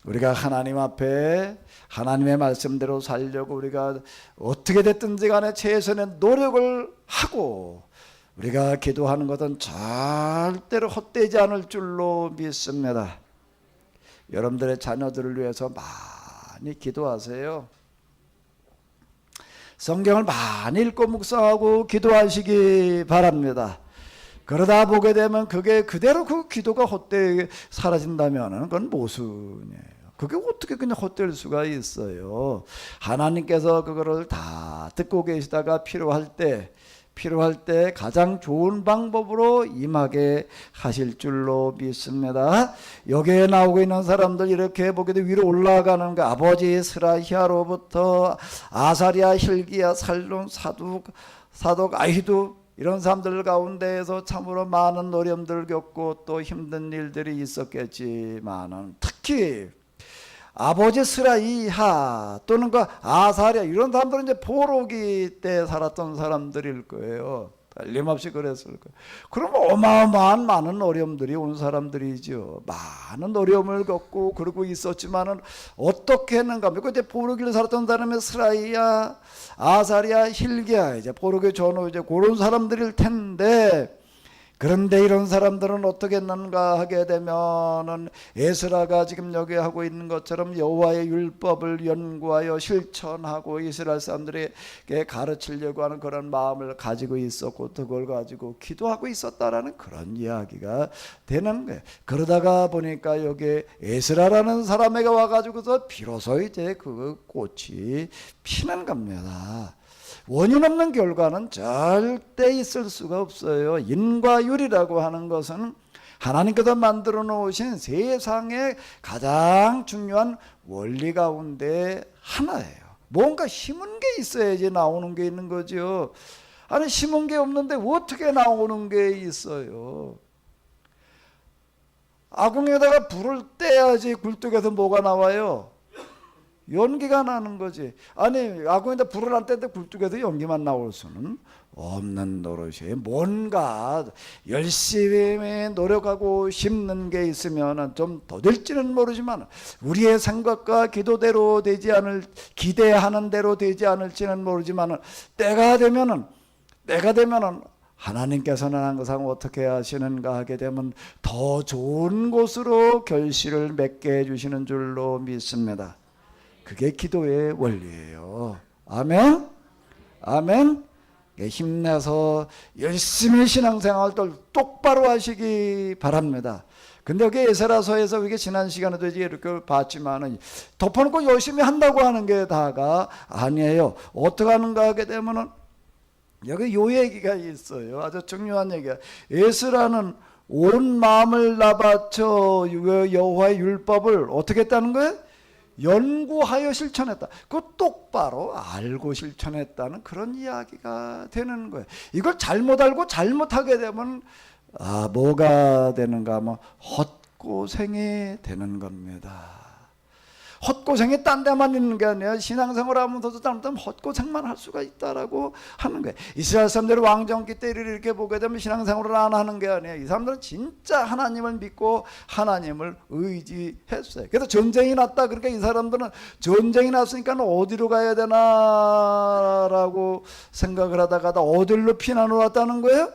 우리가 하나님 앞에 하나님의 말씀대로 살려고 우리가 어떻게 됐든지 간에 최선의 노력을 하고 우리가 기도하는 것은 절대로 헛되지 않을 줄로 믿습니다. 여러분들의 자녀들을 위해서 많이 기도하세요. 성경을 많이 읽고 묵상하고 기도하시기 바랍니다. 그러다 보게 되면 그게 그대로 그 기도가 헛되게 사라진다면 그건 모순이에요. 그게 어떻게 그냥 헛될 수가 있어요. 하나님께서 그거를 다 듣고 계시다가 필요할 때 가장 좋은 방법으로 임하게 하실 줄로 믿습니다. 여기에 나오고 있는 사람들 이렇게 보게 되면 위로 올라가는 거 아버지 스라히아로부터 아사리아, hil기야, 살론, 사독, 아히두 이런 사람들 가운데에서 참으로 많은 어려움들을 겪고 또 힘든 일들이 있었겠지만은 특히 아버지 스라이하 또는 그 아사리아 이런 사람들은 이제 포로기 때 살았던 사람들일 거예요. 틀림없이 그랬을 거예요. 그럼 어마어마한 많은 어려움들이 온 사람들이죠. 많은 어려움을 겪고 그러고 있었지만은 어떻게 했는가? 그 이제 포로기를 살았던 사람이 스라이야, 아사리아, hil기야 이제 포로기 전후 이제 그런 사람들일 텐데. 그런데 이런 사람들은 어떻게 했는가 하게 되면은 에스라가 지금 여기 하고 있는 것처럼 여호와의 율법을 연구하여 실천하고 이스라엘 사람들에게 가르치려고 하는 그런 마음을 가지고 있었고 그걸 가지고 기도하고 있었다라는 그런 이야기가 되는 거예요. 그러다가 보니까 여기 에스라라는 사람에게 와가지고서 비로소 이제 그 꽃이 피는 겁니다. 원인 없는 결과는 절대 있을 수가 없어요. 인과율이라고 하는 것은 하나님께서 만들어 놓으신 세상의 가장 중요한 원리 가운데 하나예요. 뭔가 심은 게 있어야지 나오는 게 있는 거죠. 아니 심은 게 없는데 어떻게 나오는 게 있어요. 아궁에다가 불을 떼야지 굴뚝에서 뭐가 나와요? 연기가 나는 거지. 아니 아궁에다 불을 안 떼는데 굴뚝에서 연기만 나올 수는 없는 노릇이 뭔가 열심히 노력하고 심는 게 있으면 좀 더 될지는 모르지만 우리의 생각과 기도대로 되지 않을 기대하는 대로 되지 않을지는 모르지만 때가 되면은 하나님께서는 항상 어떻게 하시는가 하게 되면 더 좋은 곳으로 결실을 맺게 해주시는 줄로 믿습니다. 그게 기도의 원리예요. 아멘? 아멘? 힘내서 열심히 신앙생활을 똑바로 하시기 바랍니다. 근데 여기 에스라서에서 이게 지난 시간에도 이렇게 봤지만은 덮어놓고 열심히 한다고 하는 게 다가 아니에요. 어떻게 하는가 하게 되면은 여기 요 얘기가 있어요. 아주 중요한 얘기야. 에스라는 온 마음을 나바쳐 여호와의 율법을 어떻게 했다는 거예요? 연구하여 실천했다. 그 똑바로 알고 실천했다는 그런 이야기가 되는 거예요. 이걸 잘못 알고 잘못하게 되면 뭐가 되는가 하면 헛고생이 되는 겁니다. 헛고생이 딴 데만 있는 게 아니라 신앙생활 하면서도 잘못하면 헛고생만 할 수가 있다라고 하는 거예요. 이스라엘 사람들이 왕정기 때를 이렇게 보게 되면 신앙생활을 안 하는 게 아니에요. 이 사람들은 진짜 하나님을 믿고 하나님을 의지했어요. 그래서 전쟁이 났다. 그러니까 이 사람들은 전쟁이 났으니까 어디로 가야 되나라고 생각을 하다가 어디로 피난을 왔다는 거예요?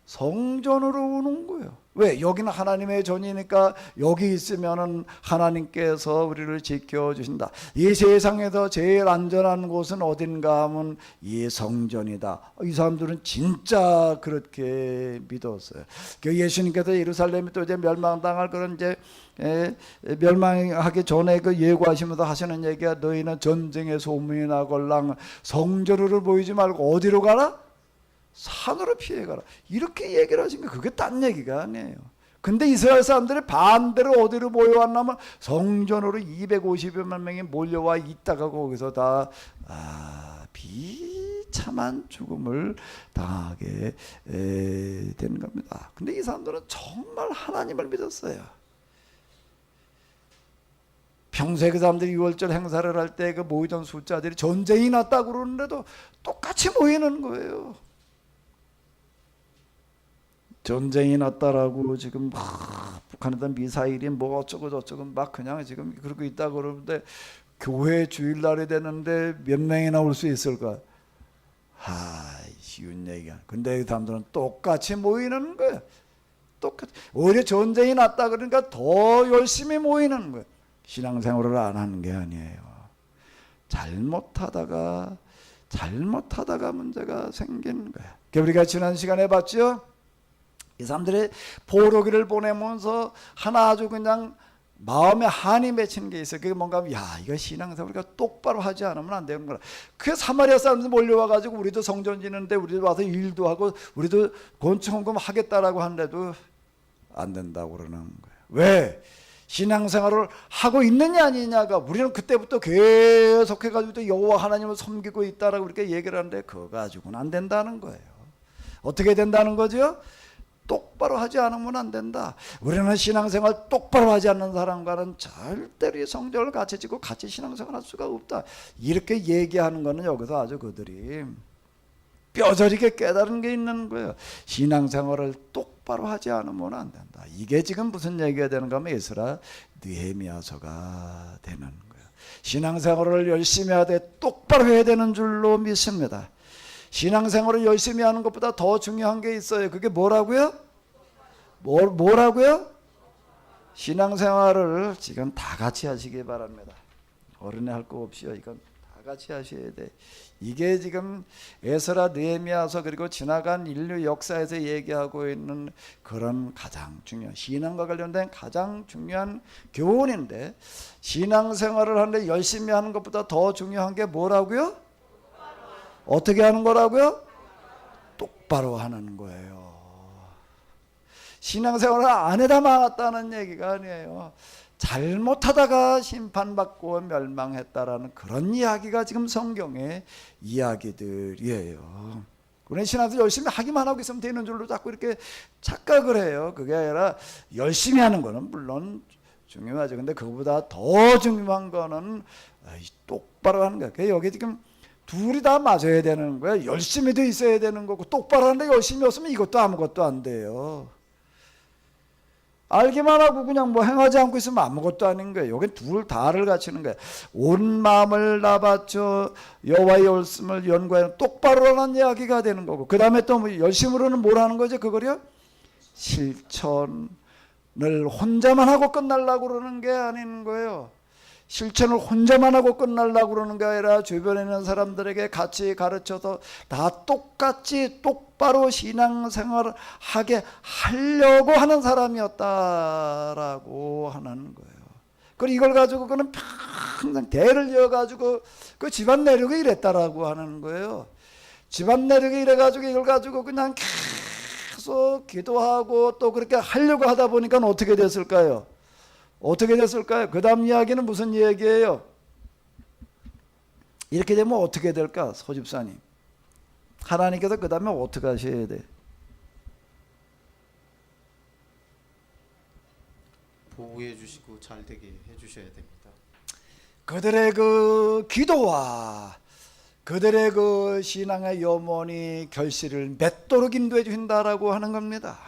성전으로 오는 거예요. 왜? 여기는 하나님의 전이니까 여기 있으면은 하나님께서 우리를 지켜주신다. 이 세상에서 제일 안전한 곳은 어딘가 하면 이 성전이다. 이 사람들은 진짜 그렇게 믿었어요. 예수님께서 예루살렘이 또 이제 멸망당할 그런 이제 멸망하기 전에 그 예고하시면서 하시는 얘기가 너희는 전쟁의 소문이 나걸랑 성전으로 보이지 말고 어디로 가라? 산으로 피해가라. 이렇게 얘기를 하신 게 그게 딴 얘기가 아니에요. 근데 이스라엘 사람들이 반대로 어디로 모여왔냐면 성전으로 250여만 명이 몰려와 있다가 거기서 다 비참한 죽음을 당하게 되는 겁니다. 근데 이 사람들은 정말 하나님을 믿었어요. 평소에 그 사람들이 6월절 행사를 할 때 그 모이던 숫자들이 전쟁이 났다고 그러는데도 똑같이 모이는 거예요. 전쟁이 났다라고 지금 막 북한에다 미사일이 뭐 어쩌고 저쩌고 막 그냥 지금 그러고 있다고 그러는데 교회 주일날이 되는데 몇 명이나 올 수 있을까? 쉬운 얘기야. 근데 그 사람들은 똑같이 모이는 거야. 똑같이. 오히려 전쟁이 났다 그러니까 더 열심히 모이는 거야. 신앙생활을 안 하는 게 아니에요. 잘못하다가 문제가 생기는 거야. 우리가 지난 시간에 봤죠? 이 사람들이 포로기를 보내면서 하나 아주 그냥 마음에 한이 맺히는 게 있어요. 그게 뭔가 하면 이거 신앙생활 우리가 똑바로 하지 않으면 안 되는 거라. 그 사마리아 사람들 몰려와가지고 우리도 성전 짓는데 우리도 와서 일도 하고 우리도 건축헌금 하겠다라고 하는데도 안 된다고 그러는 거예요. 왜? 신앙생활을 하고 있느냐 아니냐가 우리는 그때부터 계속해가지고 여호와 하나님을 섬기고 있다라고 그렇게 얘기를 하는데 그거 가지고는 안 된다는 거예요. 어떻게 된다는 거죠? 똑바로 하지 않으면 안 된다. 우리는 신앙생활 똑바로 하지 않는 사람과는 절대로 성전을 같이 짓고 같이 신앙생활 할 수가 없다. 이렇게 얘기하는 거는 여기서 아주 그들이 뼈저리게 깨달은 게 있는 거예요. 신앙생활을 똑바로 하지 않으면 안 된다. 이게 지금 무슨 얘기가 되는가 하면 에스라 느헤미야서가 되는 거예요. 신앙생활을 열심히 하되 똑바로 해야 되는 줄로 믿습니다. 신앙생활을 열심히 하는 것보다 더 중요한 게 있어요. 그게 뭐라고요? 뭐라고요? 신앙생활을 지금 다 같이 하시기 바랍니다. 어른이 할 거 없이요. 이건 다 같이 하셔야 돼. 이게 지금 에스라 느헤미야서 그리고 지나간 인류 역사에서 얘기하고 있는 그런 가장 중요한 신앙과 관련된 가장 중요한 교훈인데 신앙생활을 하는데 열심히 하는 것보다 더 중요한 게 뭐라고요? 어떻게 하는 거라고요? 똑바로 하는 거예요. 신앙생활을 안 해다 망했다는 얘기가 아니에요. 잘못하다가 심판받고 멸망했다라는 그런 이야기가 지금 성경의 이야기들이에요. 우리는 신앙생활 열심히 하기만 하고 있으면 되는 줄로 자꾸 이렇게 착각을 해요. 그게 아니라 열심히 하는 거는 물론 중요하죠. 근데 그거보다 더 중요한 거는 똑바로 하는 거예요. 여기 지금 둘이 다 맞아야 되는 거예요. 열심히도 있어야 되는 거고 똑바로 하는데 열심히 없으면 이것도 아무것도 안 돼요. 알기만 하고 그냥 뭐 행하지 않고 있으면 아무것도 아닌 거예요. 여기 둘 다를 갖추는 거예요. 온 마음을 다 바쳐 여호와의 말씀을 연구하는 똑바로 하는 이야기가 되는 거고 그 다음에 또 뭐 열심으로는 뭘 하는 거죠? 그거요? 실천을 혼자만 하고 끝날라고 그러는 게 아닌 거예요. 실천을 혼자만 하고 끝날라고 그러는 게 아니라 주변에 있는 사람들에게 같이 가르쳐서 다 똑같이 똑바로 신앙생활을 하게 하려고 하는 사람이었다라고 하는 거예요. 그리고 이걸 가지고 그는 평생 대를 이어가지고 그 집안 내력이 이랬다라고 하는 거예요. 집안 내력이 이래가지고 이걸 가지고 그냥 계속 기도하고 또 그렇게 하려고 하다 보니까 어떻게 됐을까요? 어떻게 됐을까요? 그 다음 이야기는 무슨 얘기예요? 이렇게 되면 어떻게 될까? 소집사님 하나님께서 그 다음에 어떻게 하셔야 돼? 보호해 주시고 잘 되게 해 주셔야 됩니다. 그들의 그 기도와 그들의 그 신앙의 염원이 결실을 맺도록 인도해 주신다라고 하는 겁니다.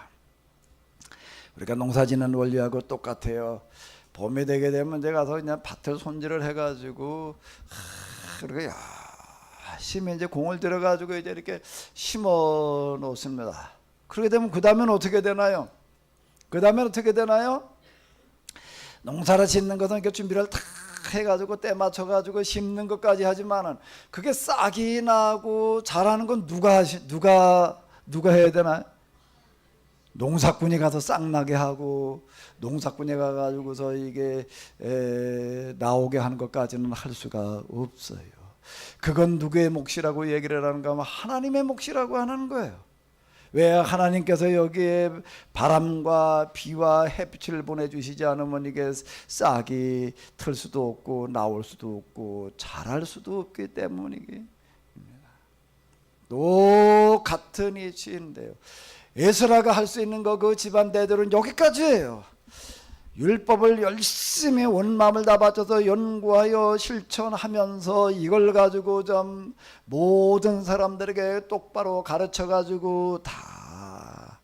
우리가 농사짓는 원리하고 똑같아요. 봄이 되게 되면 이제 가서 그냥 밭을 손질을 해가지고 그리고 열심히 이제 공을 들여가지고 이제 이렇게 심어 놓습니다. 그렇게 되면 그 다음엔 어떻게 되나요? 그 다음에 어떻게 되나요? 농사를 짓는 것은 이렇게 준비를 다 해가지고 때 맞춰가지고 심는 것까지 하지만은 그게 싹이 나고 자라는 건 누가 해야 되나요? 농사꾼이 가서 싹 나게 하고 농사꾼이 가가지고서 이게 나오게 하는 것까지는 할 수가 없어요. 그건 누구의 몫이라고 얘기를 하는가 하면 하나님의 몫이라고 하는 거예요. 왜 하나님께서 여기에 바람과 비와 햇빛을 보내주시지 않으면 이게 싹이 틀 수도 없고 나올 수도 없고 자랄 수도 없기 때문이기. 또 같은 이치인데요. 에스라가 할 수 있는 거 그 집안 대대로는 여기까지예요. 율법을 열심히 온 마음을 다 바쳐서 연구하여 실천하면서 이걸 가지고 좀 모든 사람들에게 똑바로 가르쳐 가지고 다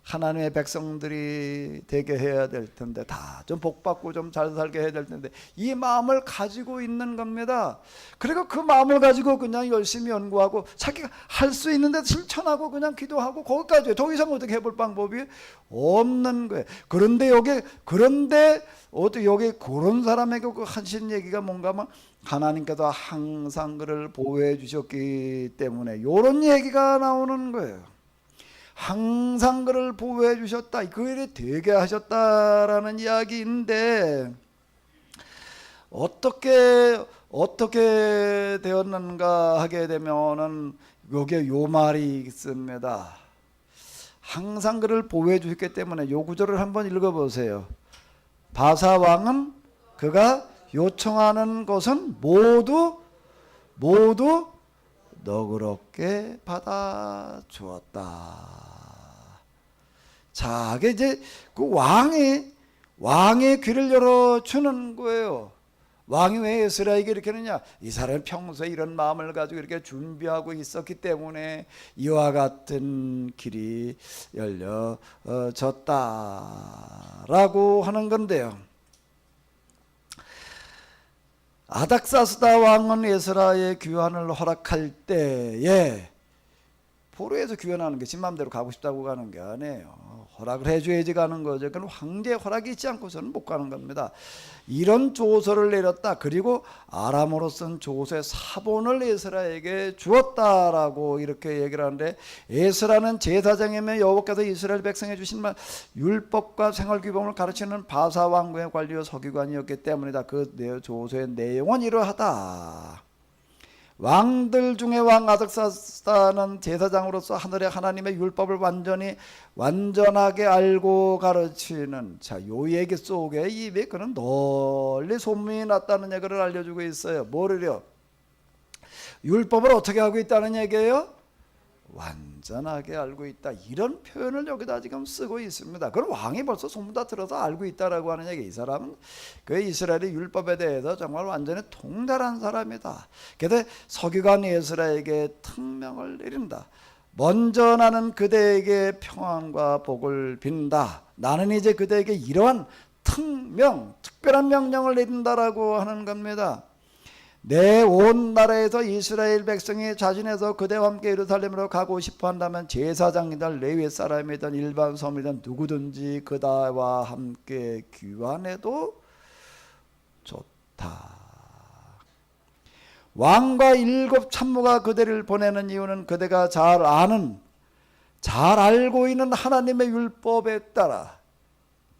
하나님의 백성들이 되게 해야 될 텐데, 다 좀 복받고 좀 잘 살게 해야 될 텐데, 이 마음을 가지고 있는 겁니다. 그리고 그 마음을 가지고 그냥 열심히 연구하고 자기가 할 수 있는데 실천하고 그냥 기도하고 거기까지, 더 이상 어떻게 해볼 방법이 없는 거예요. 그런데 어떻게 여기 그런 사람에게 하신 얘기가 뭔가 하면 하나님께서 항상 그를 보호해 주셨기 때문에 이런 얘기가 나오는 거예요. 항상 그를 보호해 주셨다, 그 일이 되게 하셨다라는 이야기인데, 어떻게 되었는가 하게 되면은 여기에 요 말이 있습니다. 항상 그를 보호해 주셨기 때문에 요 구절을 한번 읽어보세요. 바사 왕은 그가 요청하는 것은 모두 너그럽게 받아 주었다. 자, 이게 이제 그 왕의 귀를 열어주는 거예요. 왕이 왜 에스라에게 이렇게 하느냐? 이 사람이 평소에 이런 마음을 가지고 이렇게 준비하고 있었기 때문에 이와 같은 길이 열려졌다라고 하는 건데요. 아닥사스다 왕은 에스라의 귀환을 허락할 때에, 포로에서 귀환하는 게 지 맘대로 가고 싶다고 가는 게 아니에요. 허락을 해줘야지 가는 거죠. 그건 황제의 허락이 있지 않고서는 못 가는 겁니다. 이런 조서를 내렸다. 그리고 아람어로 쓴 조서의 사본을 에스라에게 주었다라고 이렇게 얘기를 하는데, 에스라는 제사장이며 여호와께서 이스라엘 백성에 주신 말 율법과 생활규범을 가르치는 바사 왕궁의 관리와 서기관이었기 때문이다. 그 조서의 내용은 이러하다. 왕들 중에 왕 아닥사스다는 제사장으로서 하늘의 하나님의 율법을 완전하게 알고 가르치는, 자, 요 얘기 속에 입에 그는 널리 소문이 났다는 얘기를 알려주고 있어요. 뭐를요? 율법을 어떻게 하고 있다는 얘기예요? 완전하게 알고 있다, 이런 표현을 여기다 지금 쓰고 있습니다. 그럼 왕이 벌써 소문 다 들어서 알고 있다라고 하는 얘기. 이 사람은 그 이스라엘의 율법에 대해서 정말 완전히 통달한 사람이다. 그래서 서기관 에스라에게 특명을 내린다. 먼저 나는 그대에게 평안과 복을 빈다. 나는 이제 그대에게 이러한 특별한 명령을 내린다라고 하는 겁니다. 내 온 나라에서 이스라엘 백성이 자진해서 그대와 함께 예루살렘으로 가고 싶어 한다면 제사장이든 레위 사람이든 일반 서민이든 누구든지 그대와 함께 귀환해도 좋다. 왕과 7 참모가 그대를 보내는 이유는 그대가 잘 알고 있는 하나님의 율법에 따라,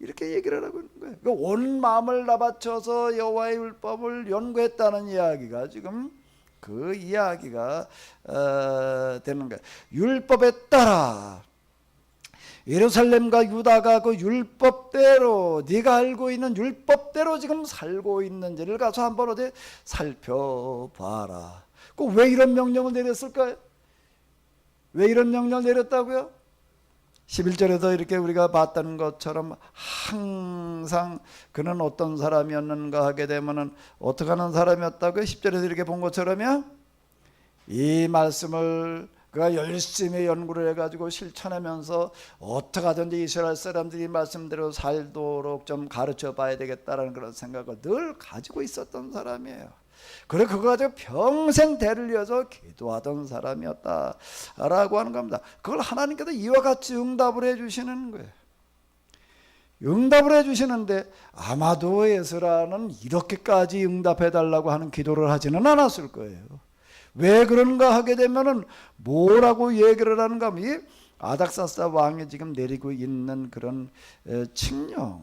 이렇게 얘기를 하고 있는 거예요. 온 마음을 다 바쳐서 여호와의 율법을 연구했다는 이야기가 지금 그 이야기가 되는 거예요. 율법에 따라 예루살렘과 유다가 그 율법대로, 네가 알고 있는 율법대로 지금 살고 있는지를 가서 한번 어디 살펴봐라. 왜 이런 명령을 내렸을까요? 왜 이런 명령을 내렸다고요? 11절에서 이렇게 우리가 봤던 것처럼 항상 그는 어떤 사람이었는가 하게 되면은 어떻게 하는 사람이었다고요? 10절에서 이렇게 본 것처럼요, 이 말씀을 그가 열심히 연구를 해가지고 실천하면서 어떻게 하든지 이스라엘 사람들이 말씀대로 살도록 좀 가르쳐 봐야 되겠다라는 그런 생각을 늘 가지고 있었던 사람이에요. 그래 그거 가지고 평생 대를 이어서 기도하던 사람이었다라고 하는 겁니다. 그걸 하나님께서 이와 같이 응답을 해주시는 거예요. 응답을 해주시는데 아마도 에스라는 이렇게까지 응답해달라고 하는 기도를 하지는 않았을 거예요. 왜 그런가 하게 되면은 뭐라고 얘기를 하는가 하면 이 아닥사스다 왕이 지금 내리고 있는 그런 칙령은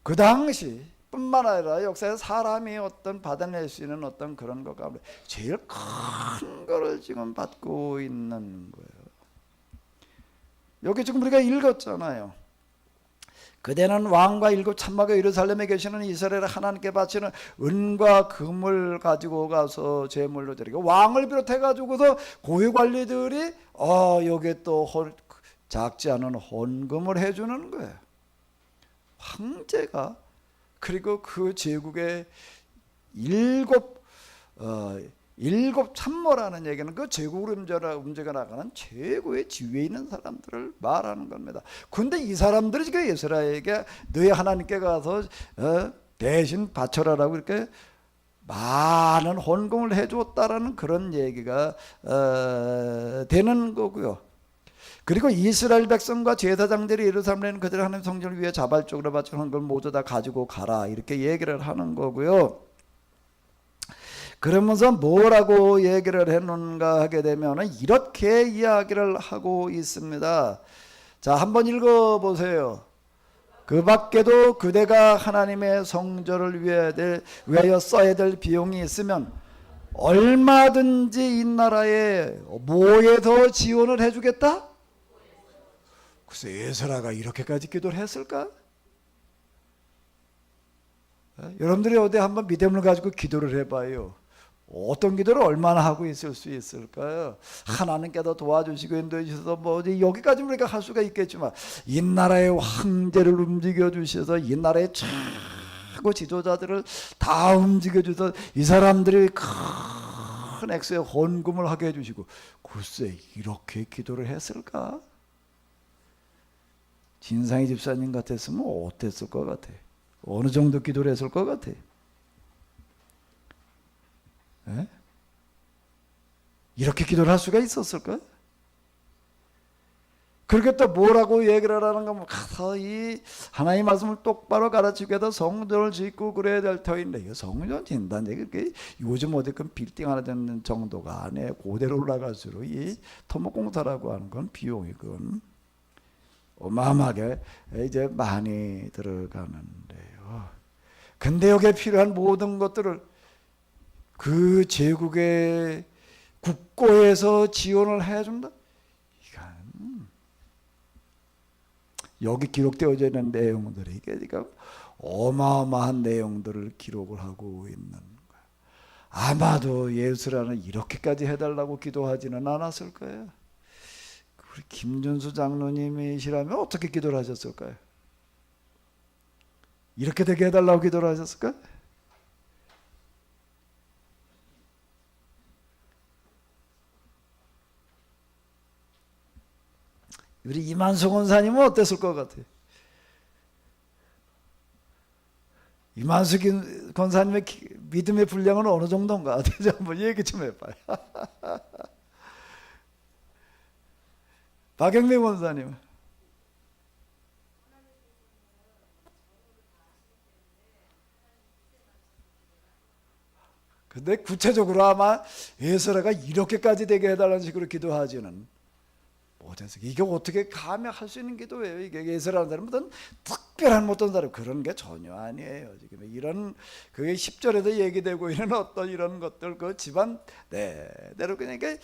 그 당시 뿐만 아니라 역사에 사람이 어떤 받아낼 수 있는 어떤 그런 것 가운데 제일 큰 거를 지금 받고 있는 거예요. 여기 지금 우리가 읽었잖아요. 그대는 왕과 일곱 천마가 예루살렘에 계시는 이스라엘 하나님께 바치는 은과 금을 가지고 가서 제물로 드리고, 왕을 비롯해 가지고서 고위 관리들이 여기에 또 작지 않은 헌금을 해주는 거예요. 황제가, 그리고 그 제국의 일곱 참모라는 얘기는 그 제국을 움직여 나가는 최고의 지위에 있는 사람들을 말하는 겁니다. 근데 이 사람들이 지금 에스라에게 너희 하나님께 가서 대신 바쳐라라고 이렇게 많은 헌금을 해줬다라는 그런 얘기가 되는 거고요. 그리고 이스라엘 백성과 제사장들이 예루살렘에 있는 그들의 하나님 성전을 위해 자발적으로 바친 헌금을 모두 다 가지고 가라, 이렇게 얘기를 하는 거고요. 그러면서 뭐라고 얘기를 해놓는가 하게 되면 이렇게 이야기를 하고 있습니다. 자, 한번 읽어보세요. 그 밖에도 그대가 하나님의 성전을 위하여 써야 될 비용이 있으면 얼마든지 이 나라에 뭐에서 지원을 해주겠다? 글쎄, 에스라가 이렇게까지 기도를 했을까? 여러분들이 어디 한번 믿음을 가지고 기도를 해봐요. 어떤 기도를 얼마나 하고 있을 수 있을까요? 하나님께서 도와주시고 인도해 주셔서 뭐 여기까지 우리가 할 수가 있겠지만, 이 나라의 황제를 움직여 주셔서 이 나라의 최고 지도자들을 다 움직여 주셔서 이 사람들이 큰 액수의 헌금을 하게 해주시고, 글쎄 이렇게 기도를 했을까? 진상희 집사님 같았으면 어땠을 것 같아? 어느 정도 기도를 했을 것 같아? 에? 이렇게 기도를 할 수가 있었을까? 그렇게 또 뭐라고 얘기를 하는 거면 가서 이 하나님의 말씀을 똑바로 가르치기 위해서 성전을 짓고 그래야 될 터인데, 이 성전 짓는다는 얘기, 요즘 어디 그 빌딩 하나 짓는 정도가 아니에요. 고대로 올라갈수록 이 토목공사라고 하는 건 비용이 그건 어마어마하게 이제 많이 들어가는데요. 근데 여기에 필요한 모든 것들을 그 제국의 국고에서 지원을 해준다? 이건 여기 기록되어져 있는 내용들이 이게 지금 어마어마한 내용들을 기록을 하고 있는 거예요. 아마도 예수라는 이렇게까지 해달라고 기도하지는 않았을 거예요. 우리 김준수 장로님이시라면 어떻게 기도를 하셨을까요? 이렇게 되게 해달라고 기도를 하셨을까요? 우리 이만수 권사님은 어땠을 것 같아요? 이만수 권사님의 믿음의 분량은 어느 정도인가? 한번 얘기 좀 해봐요. 박영미 권사님. 근데 구체적으로 아마 예수라가 이렇게까지 되게 해달라는 식으로 기도하지는 못했어요. 이게 어떻게 감히 할 수 있는 기도예요? 이게 예수라는 사람은 어떤 특별한 어떤 사람, 그런 게 전혀 아니에요. 지금 이런 그게 10절에도 얘기되고 있는 어떤 이런 것들, 그 집안 대대로 그냥 이게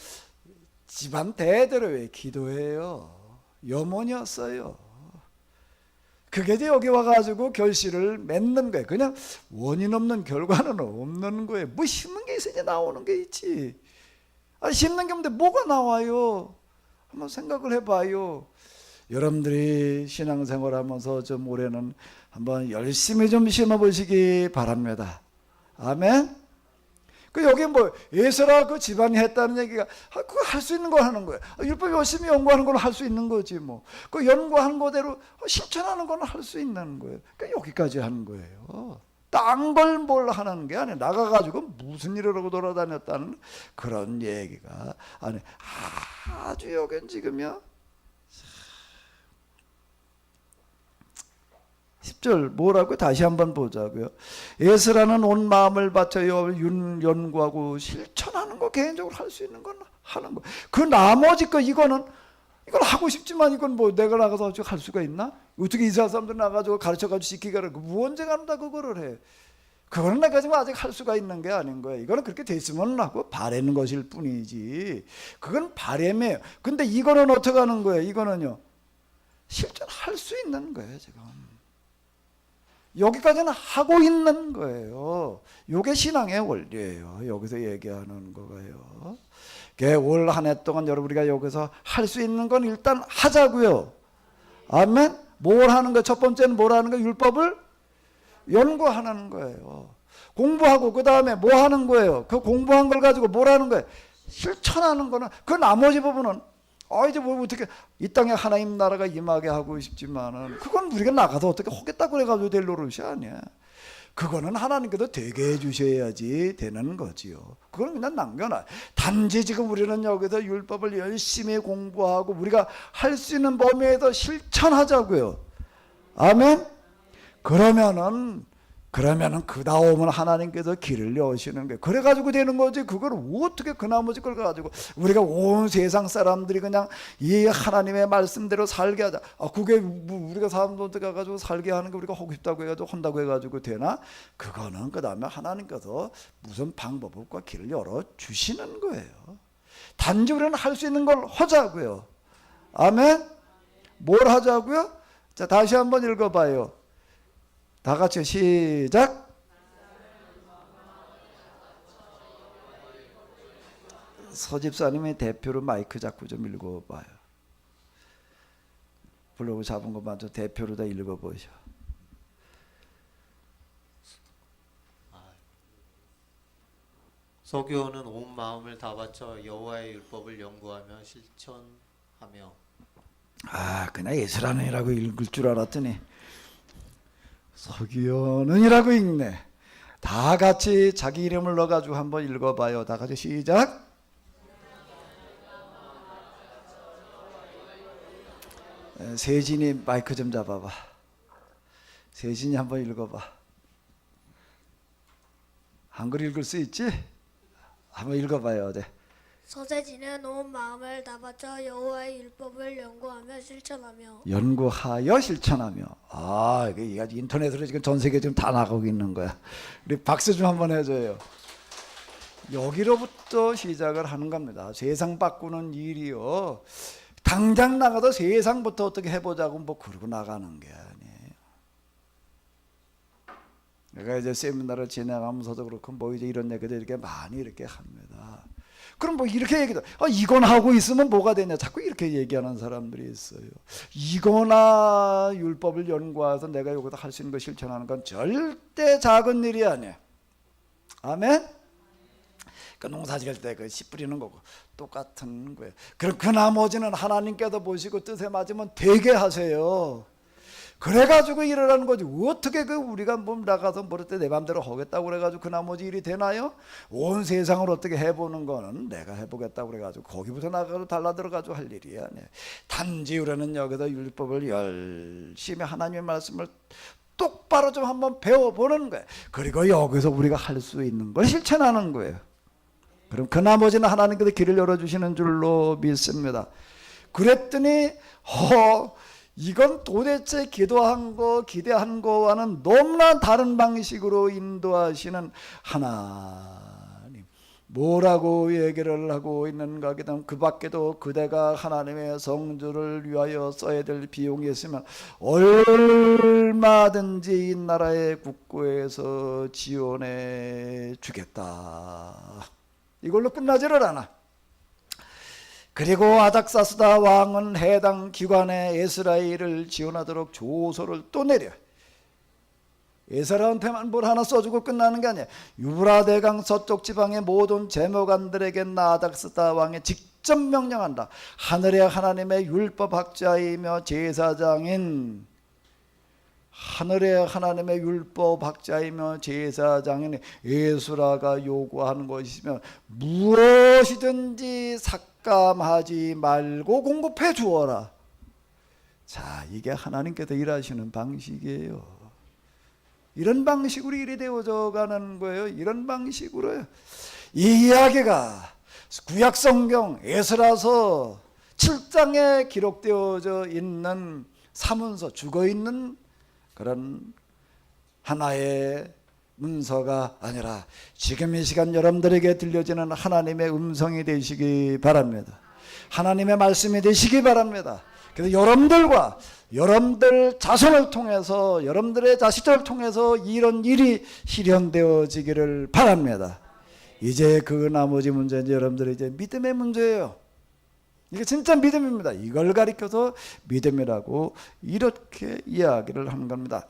집안 대대로의 기도예요. 염원이었어요. 그게 이제 여기 와가지고 결실을 맺는 거예요. 그냥 원인 없는 결과는 없는 거예요. 뭐 심는 게 있어야 나오는 게 있지. 아니, 심는 게 없는데 뭐가 나와요? 한번 생각을 해봐요. 여러분들이 신앙생활 하면서 좀 올해는 한번 열심히 좀 심어보시기 바랍니다. 아멘. 그 여기 뭐 예수라 그 집안이 했다는 얘기가 그거 할 수 있는 거 하는 거예요. 율법 열심히 연구하는 건 할 수 있는 거지 뭐. 그 연구하는 거대로 실천하는 건 할 수 있는 거예요. 그러니까 여기까지 하는 거예요. 딴 걸 뭘 하는 게 아니에요. 나가가지고 무슨 일을 하고 돌아다녔다는 그런 얘기가 아니, 아주 여긴 지금요. 10절 뭐라고요? 다시 한번 보자고요. 에스라는 온 마음을 바쳐 여호와를 연구하고 실천하는 거, 개인적으로 할 수 있는 건 하는 거. 그 나머지 거 이건 하고 싶지만 이건 뭐 내가 나가서 할 수가 있나? 어떻게 이스라엘 사람들 나가지고 가르쳐가지고 시키가를 언제 간다 그거를 해? 그거는 내가 지금 아직 할 수가 있는 게 아닌 거예요. 이거는 그렇게 됐으면 하고 바라는 것일 뿐이지. 그건 바람이에요. 근데 이거는 어떻게 하는 거예요? 이거는요, 실전할 수 있는 거예요. 지금 여기까지는 하고 있는 거예요. 이게 신앙의 원리예요. 여기서 얘기하는 거예요. 올 한 해 동안 여러분 우리가 여기서 할 수 있는 건 일단 하자고요. 아멘. 뭘 하는 거예요? 첫 번째는 뭘 하는 거예요? 율법을 연구하는 거예요. 공부하고 그 다음에 뭐 하는 거예요? 그 공부한 걸 가지고 뭘 하는 거예요? 실천하는 거는, 그 나머지 부분은 이제 뭐 어떻게 이 땅에 하나님 나라가 임하게 하고 싶지만은 그건 우리가 나가서 어떻게 하겠다고 그래가지고 될 노릇이 아니야. 그거는 하나님께서 되게 해주셔야지 되는 거지요. 그건 그냥 남겨놔. 단지 지금 우리는 여기서 율법을 열심히 공부하고 우리가 할 수 있는 범위에서 실천하자고요. 아멘. 그러면은 그 다음은 하나님께서 길을 여시는 거예요. 그래가지고 되는 거지. 그걸 어떻게 그 나머지 걸 가지고 우리가 온 세상 사람들이 그냥 이 하나님의 말씀대로 살게 하자. 그게 우리가 사람들 가가지고 살게 하는 거 우리가 하고 싶다고 해가지고 한다고 해가지고 되나? 그거는 그 다음에 하나님께서 무슨 방법과 길을 열어 주시는 거예요. 단지 우리는 할 수 있는 걸 하자고요. 아멘. 뭘 하자고요? 자, 다시 한번 읽어봐요. 다 같이 시작. 서집사님의 대표로 마이크 잡고 좀 읽어봐요. 블로그 잡은 것만 좀 대표로 다 읽어보셔. 서기오는 온 마음을 다 바쳐 여호와의 율법을 연구하며 실천하며. 그냥 예스라는이라고 읽을 줄 알았더니 서기오는이라고 읽네. 다 같이 자기 이름을 넣어가지고 한번 읽어봐요. 다 같이 시작. 세진이 마이크 좀 잡아봐. 세진이 한번 읽어봐. 한글 읽을 수 있지? 한번 읽어봐요. 네. 서세진은 온 마음을 다 바쳐 여호와의 율법을 연구하며 실천하며. 연구하여 실천하며. 이게 인터넷으로 지금 전 세계 지금 다 나가고 있는 거야. 우리 박수 좀 한번 해줘요. 여기로부터 시작을 하는 겁니다. 세상 바꾸는 일이요, 당장 나가서 세상부터 어떻게 해보자고 뭐 그러고 나가는 게 아니에요. 내가 이제 세미나를 진행하면서도 그렇고 뭐 이제 이런 얘기들 이렇게 많이 이렇게 합니다. 그럼 뭐 이렇게 얘기도, 이건 하고 있으면 뭐가 되냐, 자꾸 이렇게 얘기하는 사람들이 있어요. 이거나 율법을 연구해서 내가 여기서 할 수 있는 거 실천하는 건 절대 작은 일이 아니야. 아멘. 그 농사 지을 때 그 씨 뿌리는 거고 똑같은 거예요. 그럼 그 나머지는 하나님께서 보시고 뜻에 맞으면 되게 하세요. 그래가지고 일어나는 거지. 어떻게 우리가 뭐 나가서 모를 때 내 맘대로 하겠다고 그래가지고 그 나머지 일이 되나요? 온 세상을 어떻게 해보는 거는 내가 해보겠다고 그래가지고 거기부터 나가서 달라들어가지고 할 일이 아니에요. 단지 우리는 여기서 율법을 열심히 하나님의 말씀을 똑바로 좀 한번 배워보는 거예요. 그리고 여기서 우리가 할 수 있는 걸 실천하는 거예요. 그럼 그 나머지는 하나님께서 길을 열어주시는 줄로 믿습니다. 그랬더니 이건 도대체 기도한 거 기대한 거와는 너무나 다른 방식으로 인도하시는 하나님. 뭐라고 얘기를 하고 있는가 하면 그 밖에도 그대가 하나님의 성전을 위하여 써야 될 비용이 있으면 얼마든지 이 나라의 국고에서 지원해 주겠다. 이걸로 끝나지를 않아. 그리고 아닥사스다 왕은 해당 기관에 에스라의 일을 지원하도록 조서를 또 내려. 에스라한테만 뭘 하나 써주고 끝나는 게 아니야. 유브라데강 서쪽 지방의 모든 제목관들에게 아닥사스다 왕이 직접 명령한다. 하늘의 하나님의 율법학자이며 제사장인, 하늘의 하나님의 율법학자이며 제사장인 에스라가 요구하는 것이면 무엇이든지 삭감하지 말고 공급해 주어라. 자, 이게 하나님께서 일하시는 방식이에요. 이런 방식으로 일이 되어져 가는 거예요. 이런 방식으로요. 이 이야기가 구약 성경 에스라서 7장에 기록되어져 있는 사문서, 죽어 있는 그런 하나의 문서가 아니라 지금 이 시간 여러분들에게 들려지는 하나님의 음성이 되시기 바랍니다. 하나님의 말씀이 되시기 바랍니다. 그래서 여러분들과 여러분들 자손을 통해서, 여러분들의 자식들을 통해서 이런 일이 실현되어지기를 바랍니다. 이제 그 나머지 문제는 여러분들의 이제 믿음의 문제예요. 이게 진짜 믿음입니다. 이걸 가리켜서 믿음이라고 이렇게 이야기를 하는 겁니다.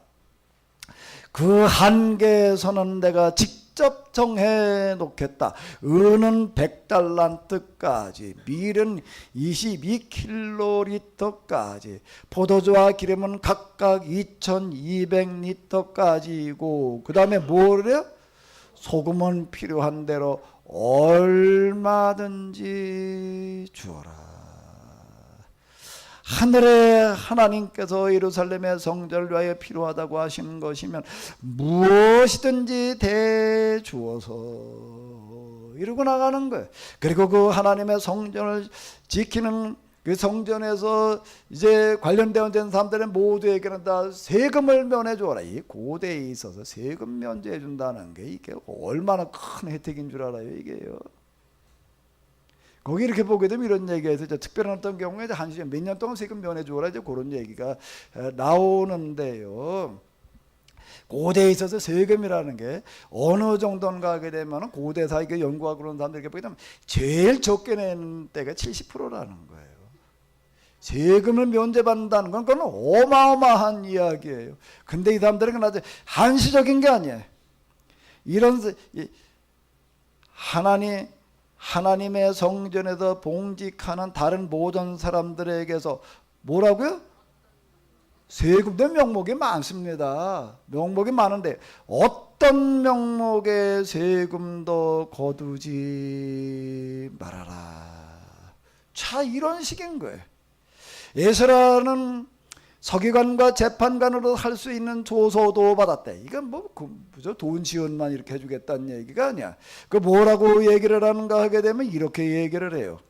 그 한계선은 내가 직접 정해 놓겠다. 은은 100달란트까지, 밀은 22kg까지, 포도주와 기름은 각각 2200리터까지이고, 그 다음에 뭐래요? 소금은 필요한 대로 얼마든지 주어라. 하늘의 하나님께서 예루살렘의 성전을 위하여 필요하다고 하시는 것이면 무엇이든지 대주어서 이러고 나가는 거예요. 그리고 그 하나님의 성전을 지키는 그 성전에서 이제 관련된 사람들은 모두에게는 다 세금을 면해 주어라. 이 고대에 있어서 세금 면제해 준다는 게 이게 얼마나 큰 혜택인 줄 알아요, 이게요. 거기 이렇게 보게 되면 이런 얘기가 있어요. 특별한 어떤 경우에 한 시간 몇 년 동안 세금 면해 주어라, 이제 그런 얘기가 나오는데요. 고대에 있어서 세금이라는 게 어느 정도인가 하게 되면 고대사 이게 연구하고 그런 사람들에게 보게 되면 제일 적게 내는 때가 70%라는 거예요. 세금을 면제받는다는 건 그건 어마어마한 이야기예요. 근데 이 사람들은 아주 한시적인 게 아니에요. 이런 하나님의 성전에서 봉직하는 다른 모든 사람들에게서 뭐라고요? 세금도 명목이 많습니다. 명목이 많은데 어떤 명목의 세금도 거두지 말아라. 자, 이런 식인 거예요. 에스라는 서기관과 재판관으로 할 수 있는 조서도 받았대. 이건 뭐 돈 지원만 이렇게 해주겠다는 얘기가 아니야. 그 뭐라고 얘기를 하는가 하게 되면 이렇게 얘기를 해요.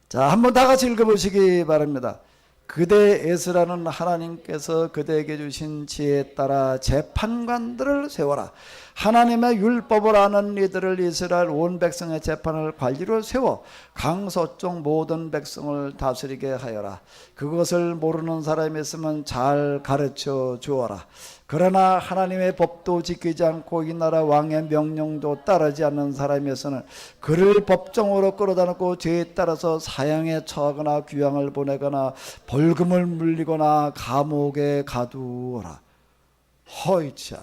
자, 한번 다 같이 읽어보시기 바랍니다. 그대 에스라는 하나님께서 그대에게 주신 지혜에 따라 재판관들을 세워라. 하나님의 율법을 아는 이들을 이스라엘 온 백성의 재판을 관리로 세워 강서쪽 모든 백성을 다스리게 하여라. 그것을 모르는 사람이 있으면 잘 가르쳐 주어라. 그러나 하나님의 법도 지키지 않고 이 나라 왕의 명령도 따르지 않는 사람에서는 그를 법정으로 끌어다 놓고 죄에 따라서 사형에 처하거나 귀양을 보내거나 벌금을 물리거나 감옥에 가두어라. 허이차,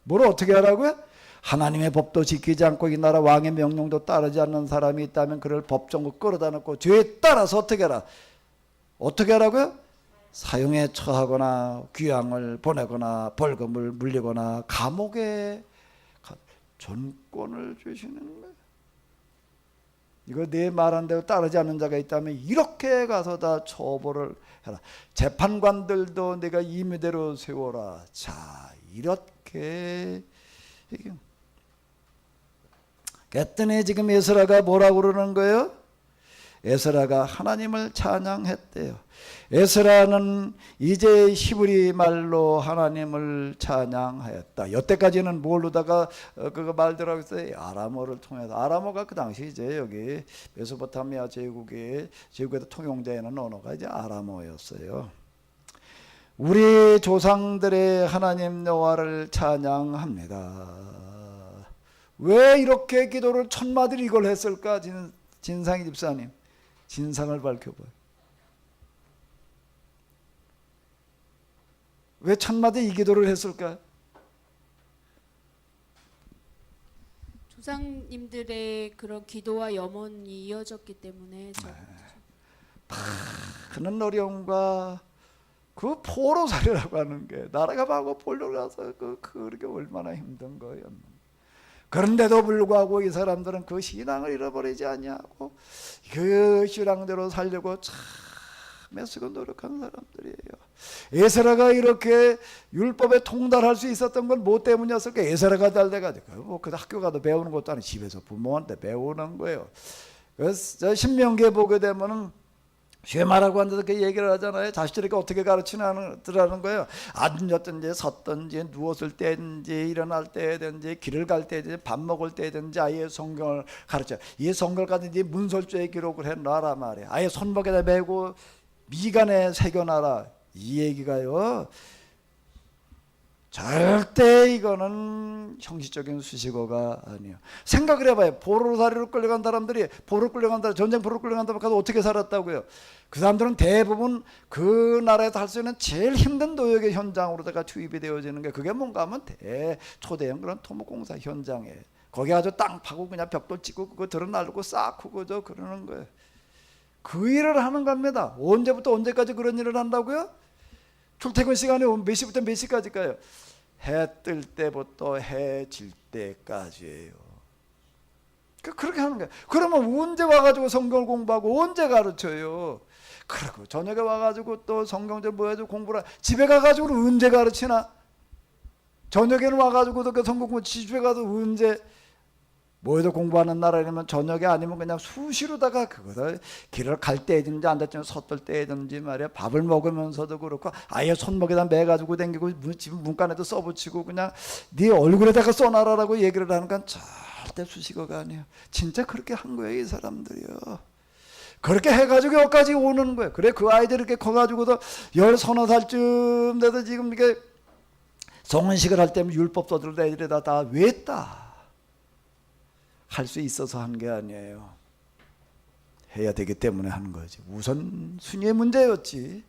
뭘 어떻게 하라고요? 하나님의 법도 지키지 않고 이 나라 왕의 명령도 따르지 않는 사람이 있다면 그를 법정으로 끌어다 놓고 죄에 따라서 어떻게 하라? 어떻게 하라고요? 사형에 처하거나 귀양을 보내거나 벌금을 물리거나 감옥에 전권을 주시는 거예요. 이거 내 말한 대로 따르지 않는 자가 있다면 이렇게 가서 다 처벌을 해라. 재판관들도 내가 임의대로 세워라. 자, 이렇게 그랬더니 지금 에스라가 뭐라고 그러는 거예요? 에스라가 하나님을 찬양했대요. 에스라는 이제 히브리 말로 하나님을 찬양하였다. 여태까지는 뭘로다가 그거 말들하고 있어요? 아람어를 통해서. 아람어가 그 당시 이제 여기 메소포타미아 제국에서 통용되는 언어가 이제 아람어였어요. 우리 조상들의 하나님 여호와를 찬양합니다. 왜 이렇게 기도를 천마들이 이걸 했을까? 진상희 집사님, 진상을 밝혀봐요. 왜 천마들이 이 기도를 했을까? 조상님들의 그런 기도와 염원이 이어졌기 때문에 많은 어려움과 그 포로살이라고 하는 게 나라가 하고 폴로라서 그게 얼마나 힘든 거였는데 그런데도 불구하고 이 사람들은 그 신앙을 잃어버리지 아니하고 그 신앙대로 살려고 참 애쓰고 노력한 사람들이에요. 에스라가 이렇게 율법에 통달할 수 있었던 건 뭐 때문이었을까? 에스라가 잘 돼가지고 그 학교 가도 배우는 것도 아니고 집에서 부모한테 배우는 거예요. 그래서 저 신명기에 보게 되면은 쉐마라고 한데도 그 얘기를 하잖아요. 자식들에게 어떻게 가르치라는 거예요. 앉았든지 섰든지 누웠을 때든지 일어날 때든지 길을 갈 때든지 밥 먹을 때든지 아예 성경을 가르쳐. 이 성경을 가든지 문설주에 기록을 해놔라 말이에요. 아예 손목에다 메고 미간에 새겨놔라. 이 얘기가요. 절대 이거는 형식적인 수식어가 아니에요. 생각을 해봐요. 포로살이로 끌려간 사람들이 전쟁 포로로 끌려간 사람들 어떻게 살았다고요? 그 사람들은 대부분 그 나라에서 할 수 있는 제일 힘든 노역의 현장으로다가 투입이 되어지는 게 그게 뭔가 하면 초대형 그런 토목공사 현장에 거기 아주 땅 파고 그냥 벽돌 찍고 그거 드러나르고 쌓고 그저 그러는 거예요. 그 일을 하는 겁니다. 언제부터 언제까지 그런 일을 한다고요? 출퇴근 시간이 몇 시부터 몇 시까지일까요? 해 뜰 때부터 해 질 때까지예요. 그렇게 하는 거예요. 그러면 언제 와가지고 성경을 공부하고 언제 가르쳐요? 그리고 저녁에 와가지고 또 성경절 뭐 해가지고 공부를 집에 가가지고 언제 가르치나? 저녁에는 와가지고도 그 성경 공부 집에 가서 언제 뭐해도 공부하는 나라라면 저녁에 아니면 그냥 수시로다가 그거를 길을 갈 때든지 앉았든지 섰을 때든지 말이야 밥을 먹으면서도 그렇고 아예 손목에다 매가지고 댕기고 집 문간에도 써붙이고 그냥 네 얼굴에다가 써놔라라고 얘기를 하는 건 절대 수식어가 아니에요. 진짜 그렇게 한 거예요 이 사람들이요. 그렇게 해가지고 여기까지 오는 거예요. 그래 그 아이들이 이렇게 커가지고도 10-서너 살쯤 돼서 지금 이게 성은식을 할 때면 율법 써들 애들에다 다 외웠다. 할 수 있어서 한 게 아니에요. 해야 되기 때문에 하는 거지. 우선 순위의 문제였지.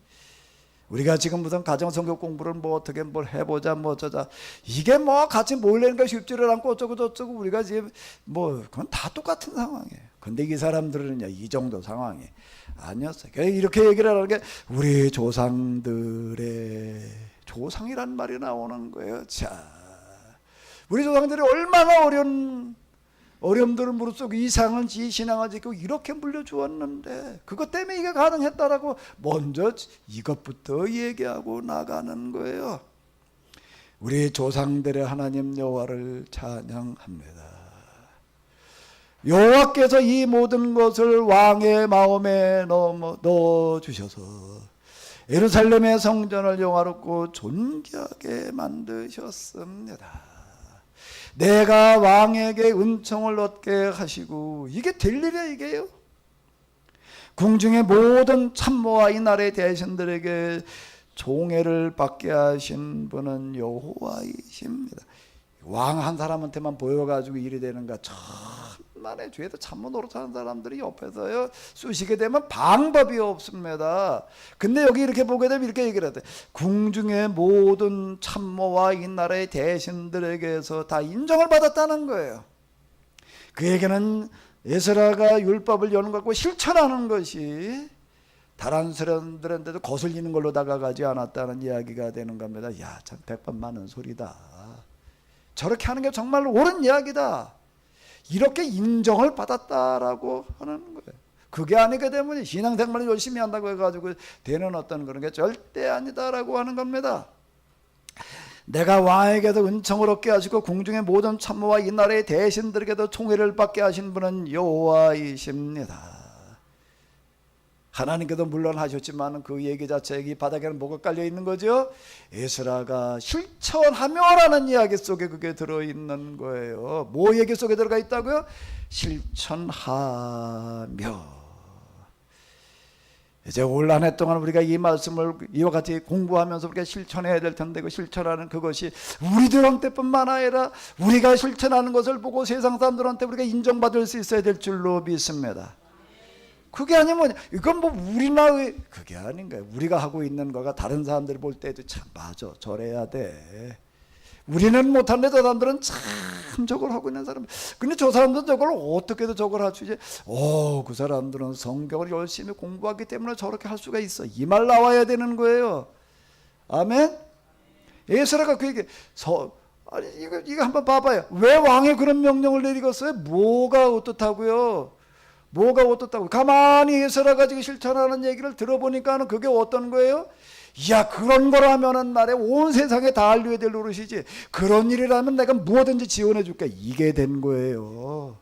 우리가 지금 무슨 가정성경 공부를 뭐 어떻게 뭘 해보자 뭐 어쩌자 이게 뭐 같이 모이려니까 쉽지를 않고 어쩌고 저쩌고 우리가 지금 뭐 그건 다 똑같은 상황이에요. 근데 이 사람들은요 이 정도 상황이 아니었어요. 이렇게 얘기를 하는 게 우리 조상들의 조상이란 말이 나오는 거예요. 자, 우리 조상들이 얼마나 어려움들을 무릅쓰고 이상을 신앙을 짓고 이렇게 물려주었는데 그것 때문에 이게 가능했다라고 먼저 이것부터 얘기하고 나가는 거예요. 우리 조상들의 하나님 여호와를 찬양합니다. 여호와께서 이 모든 것을 왕의 마음에 넣어주셔서 예루살렘의 성전을 영화롭고 존귀하게 만드셨습니다. 내가 왕에게 은총을 얻게 하시고 이게 될 일이야 이게요. 궁중의 모든 참모와 이 나라의 대신들에게 종애를 받게 하신 분은 여호와이십니다. 왕 한 사람한테만 보여가지고 일이 되는가 천만의 죄도 참모 노릇하는 사람들이 옆에서요 쑤시게 되면 방법이 없습니다. 근데 여기 이렇게 보게 되면 이렇게 얘기를 하대. 궁중의 모든 참모와 이 나라의 대신들에게서 다 인정을 받았다는 거예요. 그 얘기는 에스라가 율법을 여는 것 갖고 실천하는 것이 다른 사람들한테도 거슬리는 걸로 다가가지 않았다는 이야기가 되는 겁니다. 야, 참 백번 많은 소리다. 저렇게 하는 게 정말로 옳은 이야기다. 이렇게 인정을 받았다라고 하는 거예요. 그게 아니게 되면 신앙생활을 열심히 한다고 해가지고 되는 어떤 그런 게 절대 아니다라고 하는 겁니다. 내가 왕에게도 은총을 얻게 하시고 궁중의 모든 참모와 이 나라의 대신들에게도 총애를 받게 하신 분은 여호와이십니다. 하나님께도 물론 하셨지만 그 얘기 자체 이 바닥에는 뭐가 깔려 있는 거죠? 에스라가 실천하며라는 이야기 속에 그게 들어있는 거예요. 뭐 얘기 속에 들어가 있다고요? 실천하며. 이제 올 한 해 동안 우리가 이 말씀을 이와 같이 공부하면서 우리가 실천해야 될 텐데 그 실천하는 그것이 우리들한테뿐만 아니라 우리가 실천하는 것을 보고 세상 사람들한테 우리가 인정받을 수 있어야 될 줄로 믿습니다. 그게 아니면 이건 뭐 우리나 그게 아닌 거예요. 우리가 하고 있는 거가 다른 사람들이 볼 때도 참 맞아 저래야 돼. 우리는 못하는데 저 사람들은 참 저걸 하고 있는 사람. 근데 저 사람들은 저걸 어떻게든 저걸 할 수 있지. 그 사람들은 성경을 열심히 공부하기 때문에 저렇게 할 수가 있어. 이 말 나와야 되는 거예요. 아멘. 에스라가 그 얘기 아니 이거 한번 봐봐요. 왜 왕이 그런 명령을 내리겠어요? 뭐가 어떻다고요? 뭐가 어떻다고? 가만히 해설해 가지고 실천하는 얘기를 들어보니까는 그게 어떤 거예요? 야, 그런 거라면은 말에 온 세상에 다 알려야 될 노릇이지. 그런 일이라면 내가 뭐든지 지원해 줄게. 이게 된 거예요.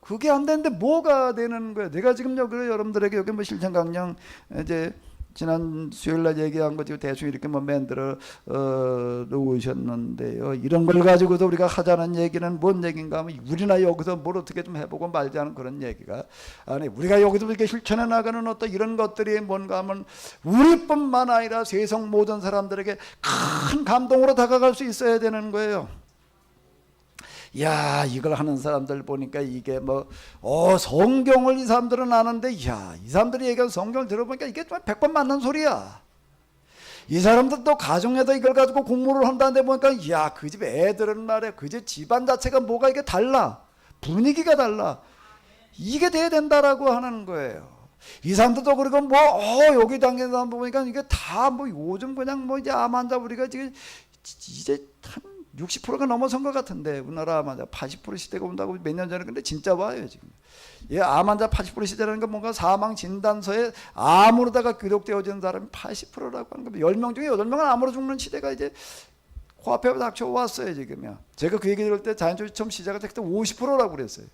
그게 안 되는데 뭐가 되는 거예요? 내가 지금 여기 여러분들에게 여기 뭐 실천 강령 이제 지난 수요일 날 얘기한 거 지금 대충 이렇게 뭐 만들어 놓으셨는데요. 이런 걸 가지고도 우리가 하자는 얘기는 뭔 얘기인가 하면 우리나 여기서 뭘 어떻게 좀 해보고 말자는 그런 얘기가 아니 우리가 여기서 이렇게 실천해 나가는 어떤 이런 것들이 뭔가 하면 우리뿐만 아니라 세상 모든 사람들에게 큰 감동으로 다가갈 수 있어야 되는 거예요. 야, 이걸 하는 사람들 보니까 이게 뭐 성경을 이 사람들은 아는데 야, 이 사람들이 얘기한 성경을 들어보니까 이게 좀 100번 맞는 소리야. 이 사람들도 가정에다 이걸 가지고 공부를 한다는데 보니까 야, 그 집 애들은 말이야, 그 집 집안 자체가 뭐가 이게 달라, 분위기가 달라. 이게 돼야 된다라고 하는 거예요. 이 사람들도 그리고 뭐 여기 당에서 보니까 이게 다 뭐 요즘 그냥 뭐 이제 암 환자 우리가 지금 이제 한 60%가 넘어선 것 같은데 우리나라 암 환자 80% 시대가 온다고 몇 년 전에. 근데 진짜 봐요 지금. 암 환자 80% 시대라는 건 뭔가 사망 진단서에 암으로다가 기록되어지는 사람이 80%라고 하는 겁니다. 10명 중에 8명은 암으로 죽는 시대가 이제 코앞에 닥쳐왔어요 지금요. 제가 그 얘기 들을 때 자연주의 처음 시작할 때 그때 50%라고 그랬어요.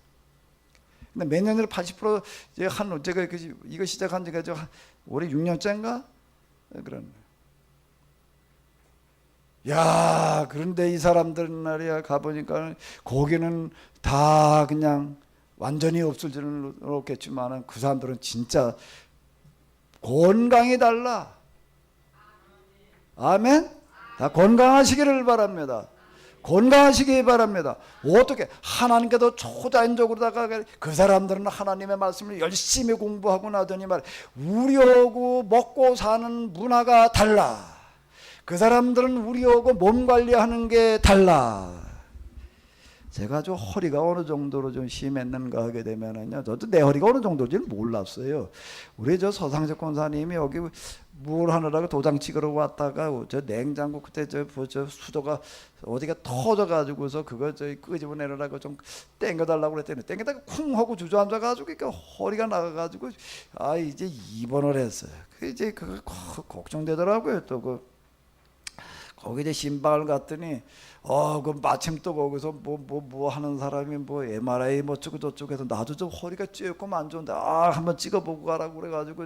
근데 몇 년 전에 80% 이제 제가 이거 시작한 지가 올해 6년째인가 그런. 야, 그런데 이 사람들 말이야 가보니까 거기는 다 그냥 완전히 없을 줄은 없겠지만 그 사람들은 진짜 건강이 달라. 아멘. 다 건강하시기를 바랍니다. 건강하시기 바랍니다. 어떻게 하나님께도 초자연적으로다가 그 사람들은 하나님의 말씀을 열심히 공부하고 나더니 말 우리하고 먹고 사는 문화가 달라. 그 사람들은 우리하고 몸 관리하는 게 달라. 제가 좀 허리가 어느 정도로 좀 심했는가 하게 되면은요, 저도 내 허리가 어느 정도인지는 몰랐어요. 우리 저 서상석 권사님이 여기 물 하느라고 도장 찍으러 왔다가 저 냉장고 그때 저 수도가 어디가 터져가지고서 그거 끄집어내느라고 좀 땡겨달라고 그랬더니 땡겨다가 쿵 하고 주저앉아가지고 그러니까 허리가 나가가지고 이제 입원을 했어요. 이제 그거 걱정되더라고요. 또 거기 이제 신방을 갔더니 그 마침 또 거기서 뭐 하는 사람이 뭐 MRI 뭐 어쩌고 저쩌고 해서 나도 좀 허리가 조금 안 좋은데 한번 찍어보고 가라고 그래가지고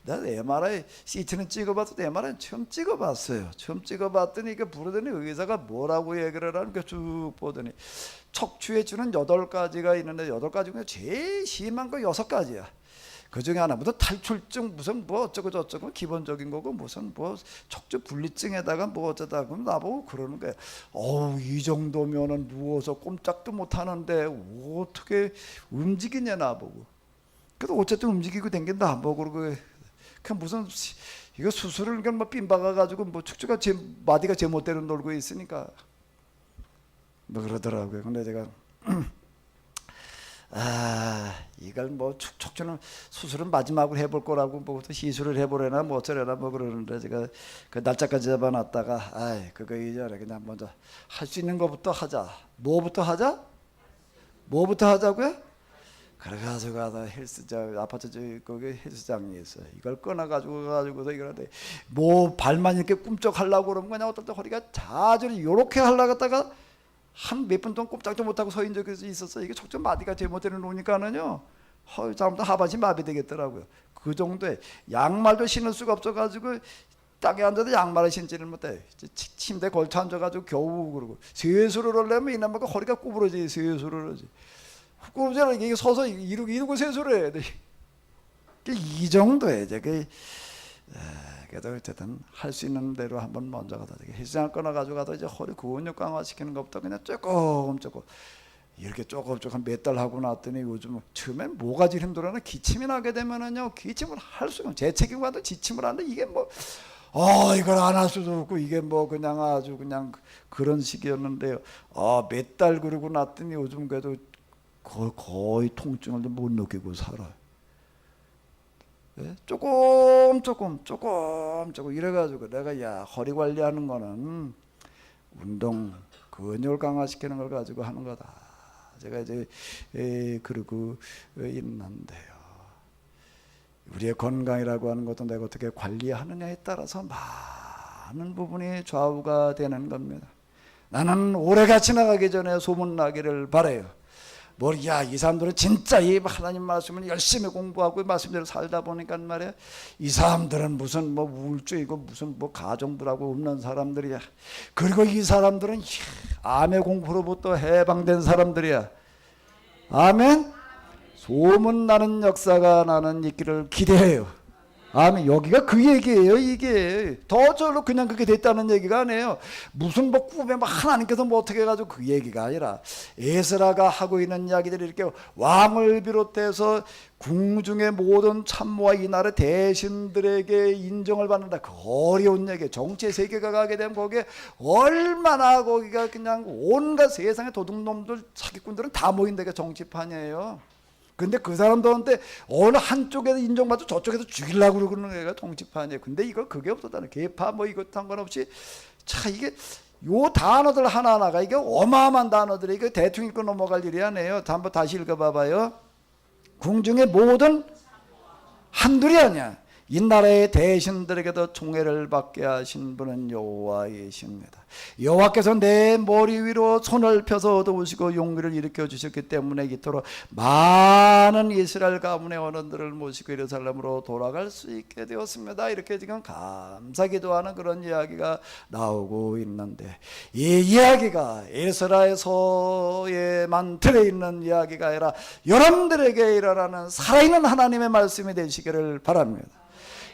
내가 MRI CT는 찍어봤어도 MRI는 처음 찍어봤어요. 처음 찍어봤더니 이게 부르더니 의사가 뭐라고 얘기를 하는 게 쭉 보더니 척추에 주는 8가지가 있는데 8가지 중에 제일 심한 거 6가지야. 그 중에 하나 무슨 탈출증 무슨 뭐 어쩌고 저쩌고 기본적인 거고 무슨 뭐 척추 분리증에다가 뭐 어쩌다 그럼 나보고 그러는 거야. 이 정도면은 누워서 꼼짝도 못 하는데 어떻게 움직이냐 나보고. 그래도 어쨌든 움직이고 댕긴다 나보고 그러고 그냥 무슨 이거 수술을 그냥 뭐 삔박아 가지고 뭐 척추가 마디가 제멋대로 놀고 있으니까 뭐 그러더라고요. 근데 제가 이걸 뭐 척추는 수술은 마지막으로 해볼 거라고 뭐 시술을 해보려나 뭐 어쩌려나 뭐 그러는데 제가 그 날짜까지 잡아놨다가 그거 이전에 그냥 먼저 할 수 있는 것부터 하자. 뭐부터 하자? 뭐부터 하자고요? 그래가지고 가서 헬스장 아파트 거기 헬스장이 있어요. 이걸 꺼내가지고서 이러는데 뭐 발만 이렇게 꿈쩍하려고 그러면 그냥 어떨 때 허리가 자주리 요렇게 하려고 했다가 한 몇 분 동안 꼼짝도 못하고 서 있는 적이 있었어요. 이게 척추 마디가 제멋대로 놓으니까는요, 잘못하면 하반신 마비되겠더라고요. 그 정도에 양말도 신을 수가 없어가지고 땅에 앉아도 양말을 신지를 못해. 침대에 걸쳐 앉아가지고 겨우 그러고 세수를 하려면 이놈의 허리가 구부러지. 세수를 하지. 구부러지라 이게 서서 이러고 세수를 해야 돼. 이 정도에 이제 그래도 어쨌든 할 수 있는 대로 한번 먼저 가다 헬스장을 끊어가지고 가다 이제 허리 근육 강화시키는 것부터 그냥 조금 이렇게 조금 몇 달 하고 났더니 요즘 처음엔 뭐가 제일 힘들어나 기침이 나게 되면은요, 기침을 할 수가 없어요. 재채기와도 지침을 하는데 이게 뭐 이걸 안 할 수도 없고 이게 뭐 그냥 아주 그냥 그런 식이었는데요. 몇 달 그러고 났더니 요즘 그래도 거의 통증을 못 느끼고 살아요. 조금 이래가지고 내가 허리 관리하는 거는 운동 근육을 강화시키는 걸 가지고 하는 거다. 제가 이제 그러고 있는데요. 우리의 건강이라고 하는 것도 내가 어떻게 관리하느냐에 따라서 많은 부분이 좌우가 되는 겁니다. 나는 오래가 지나가기 전에 소문나기를 바라요. 야, 이 사람들은 진짜 이 하나님 말씀을 열심히 공부하고 말씀대로 살다 보니까 말이야, 이 사람들은 무슨 뭐 우울증이고 무슨 뭐 가정부라고 없는 사람들이야. 그리고 이 사람들은 암의 공포로부터 해방된 사람들이야. 아멘. 소문나는 역사가 나는 있기를 기대해요. 아멘. 여기가 그 얘기예요. 이게 더 저로 그냥 그렇게 됐다는 얘기가 아니에요. 무슨 뭐 꿈에 뭐 하나님께서 뭐 어떻게 해가지고 그 얘기가 아니라 에스라가 하고 있는 이야기들이 이렇게 왕을 비롯해서 궁중의 모든 참모와 이 나라 대신들에게 인정을 받는다. 그 어려운 얘기. 정치의 세계가 가게 되면 거기에 얼마나 거기가 그냥 온갖 세상의 도둑놈들 사기꾼들은 다 모인 데가 정치판이에요. 근데 그 사람들한테 어느 한쪽에서 인정받고 저쪽에서 죽이려고 그러는 애가 정치판이에요. 근데 이거 그게 없었다는 계파 뭐 이것 상관없이 자 이게 요 단어들 하나하나가 이게 어마어마한 단어들이 이거 대충 읽고 넘어갈 일이 아니에요. 한번 다시 읽어봐봐요. 궁중의 모든 한둘이 아니야. 이 나라의 대신들에게도 총애를 받게 하신 분은 여호와이십니다. 여호와께서 내 머리 위로 손을 펴서 도우시고 용기를 일으켜 주셨기 때문에 이토록 많은 이스라엘 가문의 어른들을 모시고 예루살렘으로 돌아갈 수 있게 되었습니다. 이렇게 지금 감사기도하는 그런 이야기가 나오고 있는데 이 이야기가 에스라에서에만 들어있는 이야기가 아니라 여러분들에게 일어나는 살아있는 하나님의 말씀이 되시기를 바랍니다.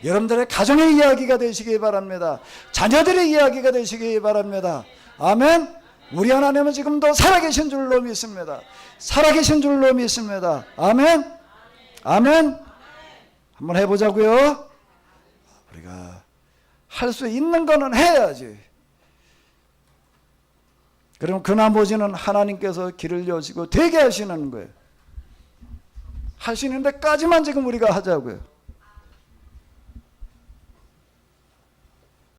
여러분들의 가정의 이야기가 되시기 바랍니다. 자녀들의 이야기가 되시기 바랍니다. 아멘. 우리 하나님은 지금도 살아계신 줄로 믿습니다. 살아계신 줄로 믿습니다. 아멘. 아멘. 한번 해보자고요. 우리가 할 수 있는 거는 해야지. 그럼 그 나머지는 하나님께서 길을 여시고 되게 하시는 거예요. 할 수 있는 데까지만 지금 우리가 하자고요.